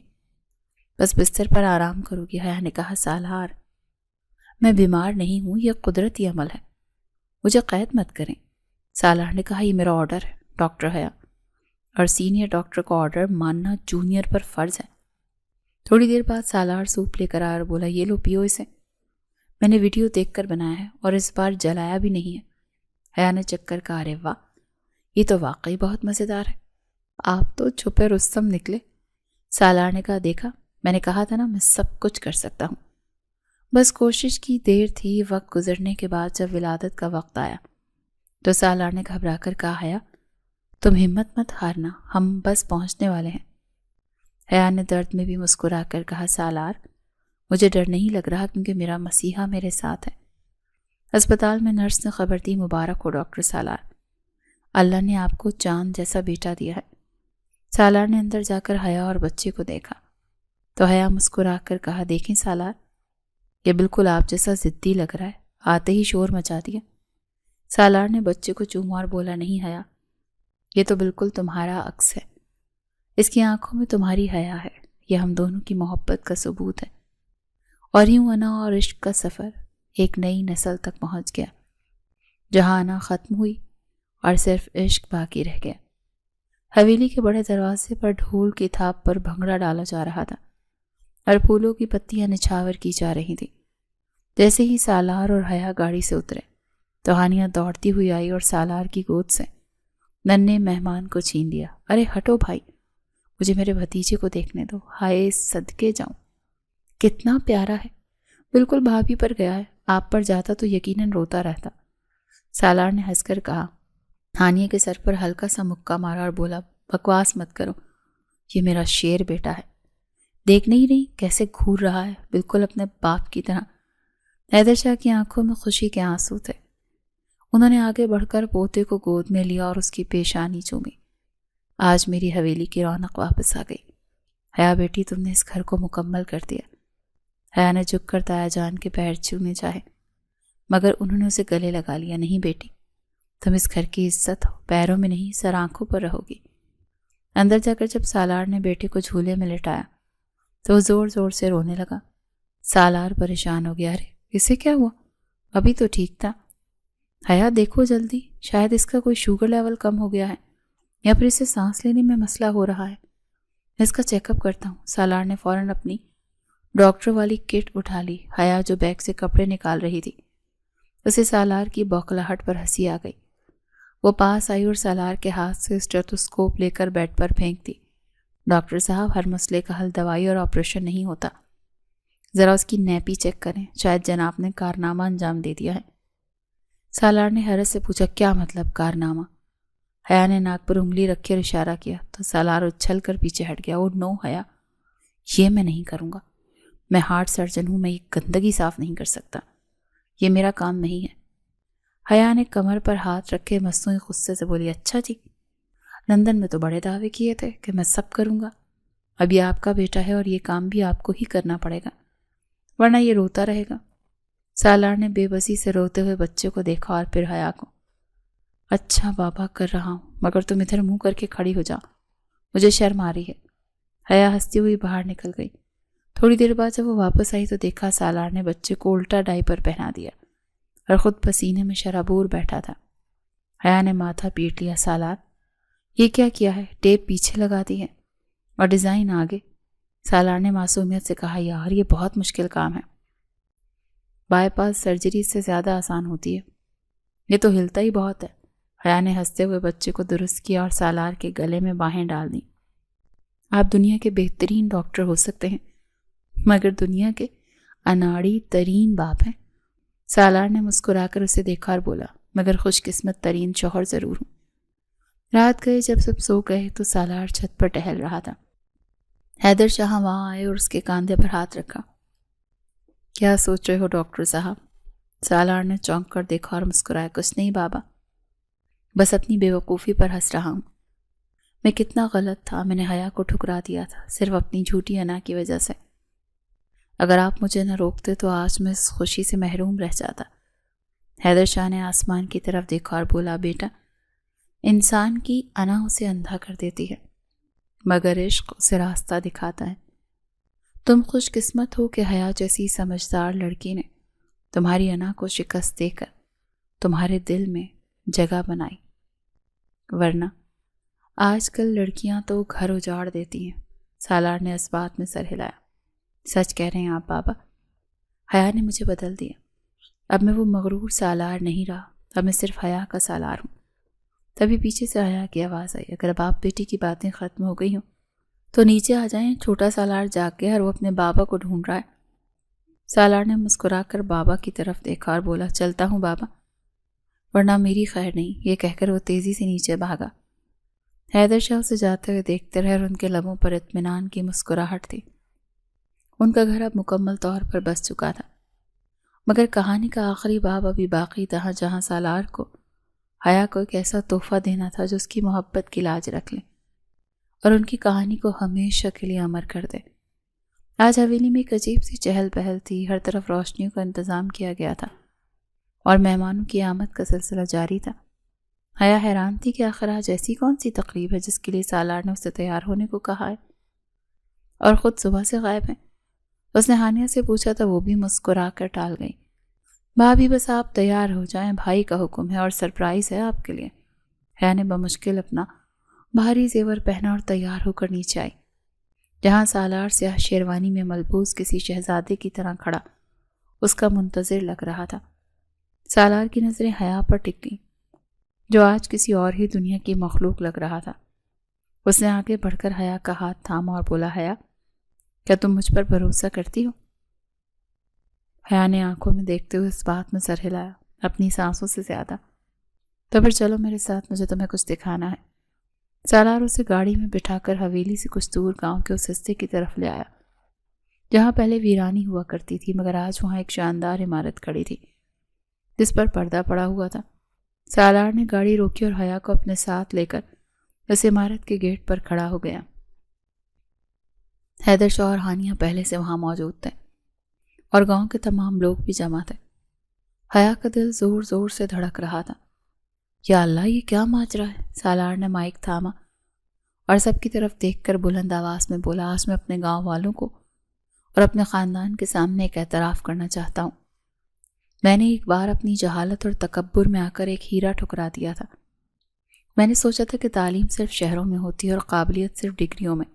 Speaker 1: بس بستر پر آرام کرو گی۔ حیا نے کہا سالار میں بیمار نہیں ہوں، یہ قدرتی عمل ہے، مجھے قید مت کریں۔ سالار نے کہا یہ میرا آرڈر ہے ڈاکٹر حیا، اور سینئر ڈاکٹر کا آرڈر ماننا جونیئر پر فرض ہے۔ تھوڑی دیر بعد سالار سوپ لے کر آیا اور بولا یہ لو پیو اسے، میں نے ویڈیو دیکھ کر بنایا ہے اور اس بار جلایا بھی نہیں ہے۔ حیا نے چکھ کر کہا ارے واہ، یہ تو واقعی بہت مزیدار ہے، آپ تو چھپے رستم نکلے۔ سالار نے کہا دیکھا میں نے کہا تھا نا میں سب کچھ کر سکتا ہوں، بس کوشش کی دیر تھی۔ وقت گزرنے کے بعد جب ولادت کا وقت آیا تو سالار نے گھبرا کر کہا حیا تم ہمت مت ہارنا، ہم بس پہنچنے والے ہیں۔ حیا نے درد میں بھی مسکرا کر کہا سالار مجھے ڈر نہیں لگ رہا کیونکہ میرا مسیحا میرے ساتھ ہے۔ اسپتال میں نرس نے خبر دی مبارک ہو ڈاکٹر سالار، اللہ نے آپ کو چاند جیسا بیٹا دیا ہے۔ سالار نے اندر جا کر حیا اور بچے کو دیکھا تو حیا مسکرا کر کہا دیکھیں سالار یہ بالکل آپ جیسا ضدی لگ رہا ہے، آتے ہی شور مچا دیا۔ سالار نے بچے کو چوما اور بولا نہیں حیا، یہ تو بالکل تمہارا عکس ہے، اس کی آنکھوں میں تمہاری حیا ہے، یہ ہم دونوں کی محبت کا ثبوت ہے۔ اور یوں انا اور عشق کا سفر ایک نئی نسل تک پہنچ گیا، جہاں انا ختم ہوئی اور صرف عشق باقی رہ گیا۔ حویلی کے بڑے دروازے پر ڈھول کی تھاپ پر بھنگڑا ڈالا جا رہا تھا اور پھولوں کی پتیاں نچھاور کی جا رہی تھیں۔ جیسے ہی سالار اور حیا گاڑی سے اترے تو ہانیہ دوڑتی ہوئی آئی اور سالار کی گود سے ننھے مہمان کو چھین لیا۔ ارے ہٹو بھائی، مجھے میرے بھتیجے کو دیکھنے دو، ہائے صدقے جاؤں، کتنا پیارا ہے، بالکل بھابھی پر گیا ہے، آپ پر جاتا تو یقیناً روتا رہتا۔ سالار نے ہنس کر کہا۔ ہانیہ کے سر پر ہلکا سا مکہ مارا اور بولا بکواس مت کرو، یہ میرا شیر بیٹا ہے، دیکھ نہیں رہی کیسے گھور رہا ہے، بالکل اپنے باپ کی طرح۔ حیدر شاہ کی آنکھوں میں خوشی کے آنسو تھے، انہوں نے آگے بڑھ کر پوتے کو گود میں لیا اور اس کی پیشانی چومی۔ آج میری حویلی کی رونق واپس آ گئی، حیا بیٹی تم نے اس گھر کو مکمل کر دیا۔ حیا نے جھک کر تایا جان کے پیر چھونے چاہے مگر انہوں نے اسے گلے لگا لیا۔ نہیں بیٹی، تم اس گھر کی عزت ہو، پیروں میں نہیں سر آنکھوں پر رہو گی۔ اندر جا کر جب سالار نے بیٹے کو جھولے میں لٹایا تو وہ زور زور سے رونے لگا۔ سالار پریشان ہو گیا، ارے اسے کیا ہوا، ابھی تو ٹھیک تھا۔ حیا دیکھو جلدی، شاید اس کا کوئی شوگر لیول کم ہو گیا ہے یا پھر اسے سانس لینے میں مسئلہ ہو رہا ہے، میں اس کا چیک اپ کرتا ہوں۔ سالار نے فوراً اپنی ڈاکٹر والی کٹ اٹھا لی۔ حیا جو بیگ سے کپڑے نکال رہی تھی اسے سالار کی بوکھلاہٹ پر ہنسی آ گئی۔ وہ پاس آئی اور سالار کے ہاتھ سے اسٹیتھوسکوپ لے کر بیڈ پر پھینک دی۔ ڈاکٹر صاحب ہر مسئلے کا حل دوائی اور آپریشن نہیں ہوتا، ذرا اس کی نیپی چیک کریں، شاید جناب نے کارنامہ انجام دے دیا ہے۔ سالار نے حیرت سے پوچھا کیا مطلب کارنامہ؟ حیا نے ناک پر انگلی رکھ کر اشارہ کیا تو سالار اچھل کر پیچھے ہٹ گیا۔ او نو حیا، یہ میں نہیں کروں گا، میں ہارٹ سرجن ہوں، میں یہ گندگی صاف نہیں کر سکتا، یہ میرا کام نہیں ہے۔ حیا نے کمر پر ہاتھ رکھے مصنوعی غصے سے بولی، اچھا جی، لندن میں تو بڑے دعوے کیے تھے کہ میں سب کروں گا، اب یہ آپ کا بیٹا ہے اور یہ کام بھی آپ کو ہی کرنا پڑے گا، ورنہ یہ روتا رہے گا۔ سالار نے بے بسی سے روتے ہوئے بچے کو دیکھا اور پھر حیا کو۔ اچھا بابا، کر رہا ہوں، مگر تم ادھر منہ کر کے کھڑی ہو جاؤ، مجھے شرم آ رہی ہے۔ حیا ہنستی ہوئی باہر نکل گئی۔ تھوڑی دیر بعد جب وہ واپس آئی تو دیکھا سالار نے بچے کو الٹا ڈائپر پہنا دیا اور خود پسینے میں شرابور بیٹھا تھا۔ حیا نے ماتھا پیٹ لیا، سالار یہ کیا کیا ہے؟ ٹیپ پیچھے لگا دی ہے اور ڈیزائن آگے۔ سالار نے معصومیت سے کہا، یار یہ بہت مشکل کام ہے، بائی پاس سرجری سے زیادہ آسان ہوتی ہے، یہ تو ہلتا ہی بہت ہے۔ حیا نے ہنستے ہوئے بچے کو درست کیا اور سالار کے گلے میں باہیں ڈال دیں۔ آپ دنیا کے بہترین ڈاکٹر ہو سکتے ہیں مگر دنیا کے اناڑی ترین باپ ہیں۔ سالار نے مسکرا کر اسے دیکھا اور بولا، مگر خوش قسمت ترین شوہر ضرور ہوں۔ رات گئے، جب سب سو گئے تو سالار چھت پر ٹہل رہا تھا۔ حیدر شاہ وہاں آئے اور اس کے کاندھے پر ہاتھ رکھا۔ کیا سوچ رہے ہو ڈاکٹر صاحب؟ سالار نے چونک کر دیکھا اور مسکرایا، کچھ نہیں بابا، بس اپنی بے وقوفی پر ہنس رہا ہوں۔ میں کتنا غلط تھا، میں نے حیا کو ٹھکرا دیا تھا صرف اپنی جھوٹی انا کی وجہ سے۔ اگر آپ مجھے نہ روکتے تو آج میں اس خوشی سے محروم رہ جاتا۔ حیدر شاہ نے آسمان کی طرف دیکھا اور بولا، بیٹا، انسان کی انا اسے اندھا کر دیتی ہے مگر عشق اسے راستہ دکھاتا ہے۔ تم خوش قسمت ہو کہ حیا جیسی سمجھدار لڑکی نے تمہاری انا کو شکست دے کر تمہارے دل میں جگہ بنائی، ورنہ آج کل لڑکیاں تو گھر اجاڑ دیتی ہیں۔ سالار نے اس بات میں سر ہلایا۔ سچ کہہ رہے ہیں آپ بابا، حیا نے مجھے بدل دیا، اب میں وہ مغرور سالار نہیں رہا، اب میں صرف حیا کا سالار ہوں۔ تبھی پیچھے سے حیا کی آواز آئی، اگر باپ بیٹی کی باتیں ختم ہو گئی ہوں تو نیچے آ جائیں، چھوٹا سالار جاگ گیا اور وہ اپنے بابا کو ڈھونڈ رہا ہے۔ سالار نے مسکرا کر بابا کی طرف دیکھا اور بولا، چلتا ہوں بابا، ورنہ میری خیر نہیں، یہ کہہ کر وہ تیزی سے نیچے بھاگا۔ حیدر شاہ اسے جاتے ہوئے دیکھتے رہے اور ان کے لبوں پر اطمینان کی مسکراہٹ تھی۔ ان کا گھر اب مکمل طور پر بس چکا تھا، مگر کہانی کا آخری باب ابھی باقی تھا، جہاں سالار کو حیا کو ایک ایسا تحفہ دینا تھا جو اس کی محبت کی لاج رکھ لے اور ان کی کہانی کو ہمیشہ کے لیے امر کر دے۔ آج حویلی میں ایک عجیب سی چہل پہل تھی، ہر طرف روشنیوں کا انتظام کیا گیا تھا اور مہمانوں کی آمد کا سلسلہ جاری تھا۔ حیا حیران تھی کہ آخر آج ایسی کون سی تقریب ہے جس کے لیے سالار نے اسے تیار ہونے کو کہا ہے اور خود صبح سے غائب ہے۔ اس نے ہانیہ سے پوچھا تو وہ بھی مسکرا کر ٹال گئی۔ بھابھی بس آپ تیار ہو جائیں، بھائی کا حکم ہے اور سرپرائز ہے آپ کے لیے۔ حیا نے بمشکل اپنا بھاری زیور پہنا اور تیار ہو کر نیچے آئی، جہاں سالار سیاہ شیروانی میں ملبوس کسی شہزادے کی طرح کھڑا اس کا منتظر لگ رہا تھا۔ سالار کی نظریں حیا پر ٹک گئیں، جو آج کسی اور ہی دنیا کی مخلوق لگ رہا تھا۔ اس نے آگے بڑھ کر حیا کا ہاتھ تھاما اور بولا، حیا، کیا تم مجھ پر بھروسہ کرتی ہو؟ حیا نے آنکھوں میں دیکھتے ہوئے اس بات میں سر ہلایا، اپنی سانسوں سے زیادہ۔ تو پھر چلو میرے ساتھ، مجھے تمہیں کچھ دکھانا ہے۔ سالار اسے گاڑی میں بٹھا کر حویلی سے کچھ دور گاؤں کے اس حصے کی طرف لے آیا جہاں پہلے ویرانی ہوا کرتی تھی، مگر آج وہاں ایک شاندار عمارت کھڑی تھی جس پر پردہ پڑا ہوا تھا۔ سالار نے گاڑی روکی اور حیا کو اپنے ساتھ لے کر اس عمارت کے گیٹ پر کھڑا ہو گیا۔ حیدر شاہ اور ہانیہ پہلے سے وہاں موجود تھے اور گاؤں کے تمام لوگ بھی جمع تھے۔ حیا کا دل زور زور سے دھڑک رہا تھا۔ یا اللہ، یہ کیا ماجرا ہے؟ سالار نے مائک تھاما اور سب کی طرف دیکھ کر بلند آواز میں بولا، آج میں اپنے گاؤں والوں کو اور اپنے خاندان کے سامنے ایک اعتراف کرنا چاہتا ہوں۔ میں نے ایک بار اپنی جہالت اور تکبر میں آ کر ایک ہیرا ٹھکرا دیا تھا۔ میں نے سوچا تھا کہ تعلیم صرف شہروں میں ہوتی ہے اور قابلیت صرف ڈگریوں میں،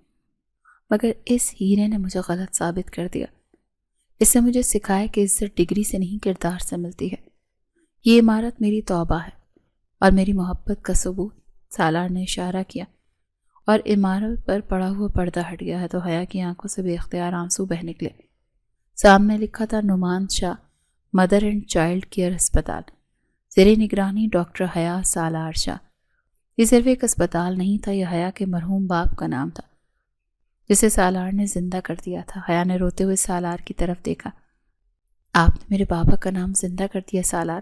Speaker 1: مگر اس ہیرے نے مجھے غلط ثابت کر دیا۔ اس نے مجھے سکھایا کہ عزت ڈگری سے نہیں کردار سے ملتی ہے۔ یہ عمارت میری توبہ ہے اور میری محبت کا ثبوت۔ سالار نے اشارہ کیا اور عمارت پر پڑا ہوا پردہ ہٹ گیا ہے تو حیا کی آنکھوں سے بے اختیار آنسو بہہ نکلے۔ سامنے لکھا تھا، نعمان شاہ مدر اینڈ چائلڈ کیئر ہسپتال، زیر نگرانی ڈاکٹر حیا سالار شاہ۔ یہ صرف ایک اسپتال نہیں تھا، یہ حیا کے مرحوم باپ کا نام تھا جسے سالار نے زندہ کر دیا تھا۔ حیا نے روتے ہوئے سالار کی طرف دیکھا۔ آپ نے میرے بابا کا نام زندہ کر دیا سالار،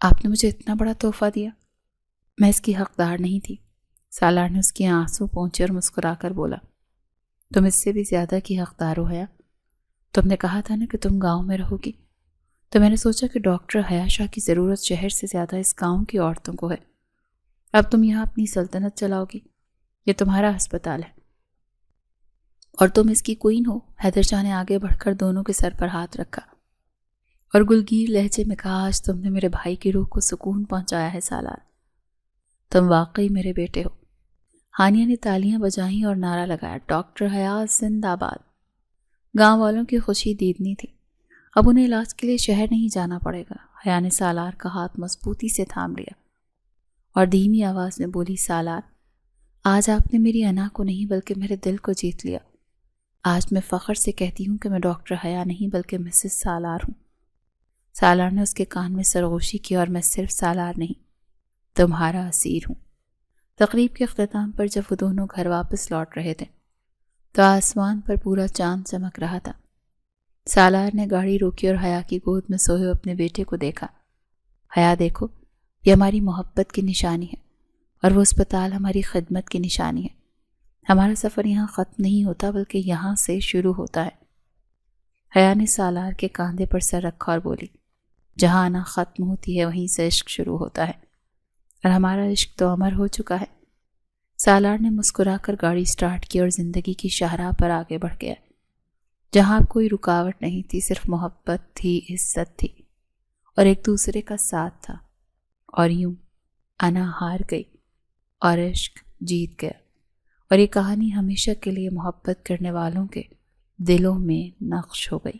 Speaker 1: آپ نے مجھے اتنا بڑا تحفہ دیا، میں اس کی حقدار نہیں تھی۔ سالار نے اس کے آنسو پونچھے اور مسکرا کر بولا، تم اس سے بھی زیادہ کی حقدار ہو حیا، تم نے کہا تھا نا کہ تم گاؤں میں رہو گی، تو میں نے سوچا کہ ڈاکٹر حیا شاہ کی ضرورت شہر سے زیادہ اس گاؤں کی عورتوں کو ہے۔ اب تم یہاں اپنی سلطنت چلاؤ گی، یہ تمہارا ہسپتال ہے اور تم اس کی کوئین ہو۔ حیدر شاہ نے آگے بڑھ کر دونوں کے سر پر ہاتھ رکھا اور گلگیر لہجے میں کہا، آج تم نے میرے بھائی کی روح کو سکون پہنچایا ہے سالار، تم واقعی میرے بیٹے ہو۔ ہانیہ نے تالیاں بجائیں اور نعرہ لگایا، ڈاکٹر حیا زندہ باد۔ گاؤں والوں کی خوشی دیدنی تھی، اب انہیں علاج کے لیے شہر نہیں جانا پڑے گا۔ حیا نے سالار کا ہاتھ مضبوطی سے تھام لیا اور دھیمی آواز میں بولی، سالار، آج آپ نے میری انا کو نہیں بلکہ میرے دل کو جیت لیا۔ آج میں فخر سے کہتی ہوں کہ میں ڈاکٹر حیا نہیں بلکہ مسز سالار ہوں۔ سالار نے اس کے کان میں سرغوشی کی، اور میں صرف سالار نہیں، تمہارا اسیر ہوں۔ تقریب کے اختتام پر جب وہ دونوں گھر واپس لوٹ رہے تھے تو آسمان پر پورا چاند چمک رہا تھا۔ سالار نے گاڑی روکی اور حیا کی گود میں سوئے ہوئے اپنے بیٹے کو دیکھا۔ حیا دیکھو، یہ ہماری محبت کی نشانی ہے اور وہ اسپتال ہماری خدمت کی نشانی ہے۔ ہمارا سفر یہاں ختم نہیں ہوتا بلکہ یہاں سے شروع ہوتا ہے۔ حیا نے سالار کے کاندھے پر سر رکھا اور بولی، جہاں انا ختم ہوتی ہے وہیں سے عشق شروع ہوتا ہے، اور ہمارا عشق تو امر ہو چکا ہے۔ سالار نے مسکرا کر گاڑی سٹارٹ کی اور زندگی کی شاہراہ پر آگے بڑھ گیا، جہاں اب کوئی رکاوٹ نہیں تھی، صرف محبت تھی، عزت تھی اور ایک دوسرے کا ساتھ تھا۔ اور یوں انا ہار گئی اور عشق جیت گیا، اور یہ کہانی ہمیشہ کے لیے محبت کرنے والوں کے دلوں میں نقش ہو گئی۔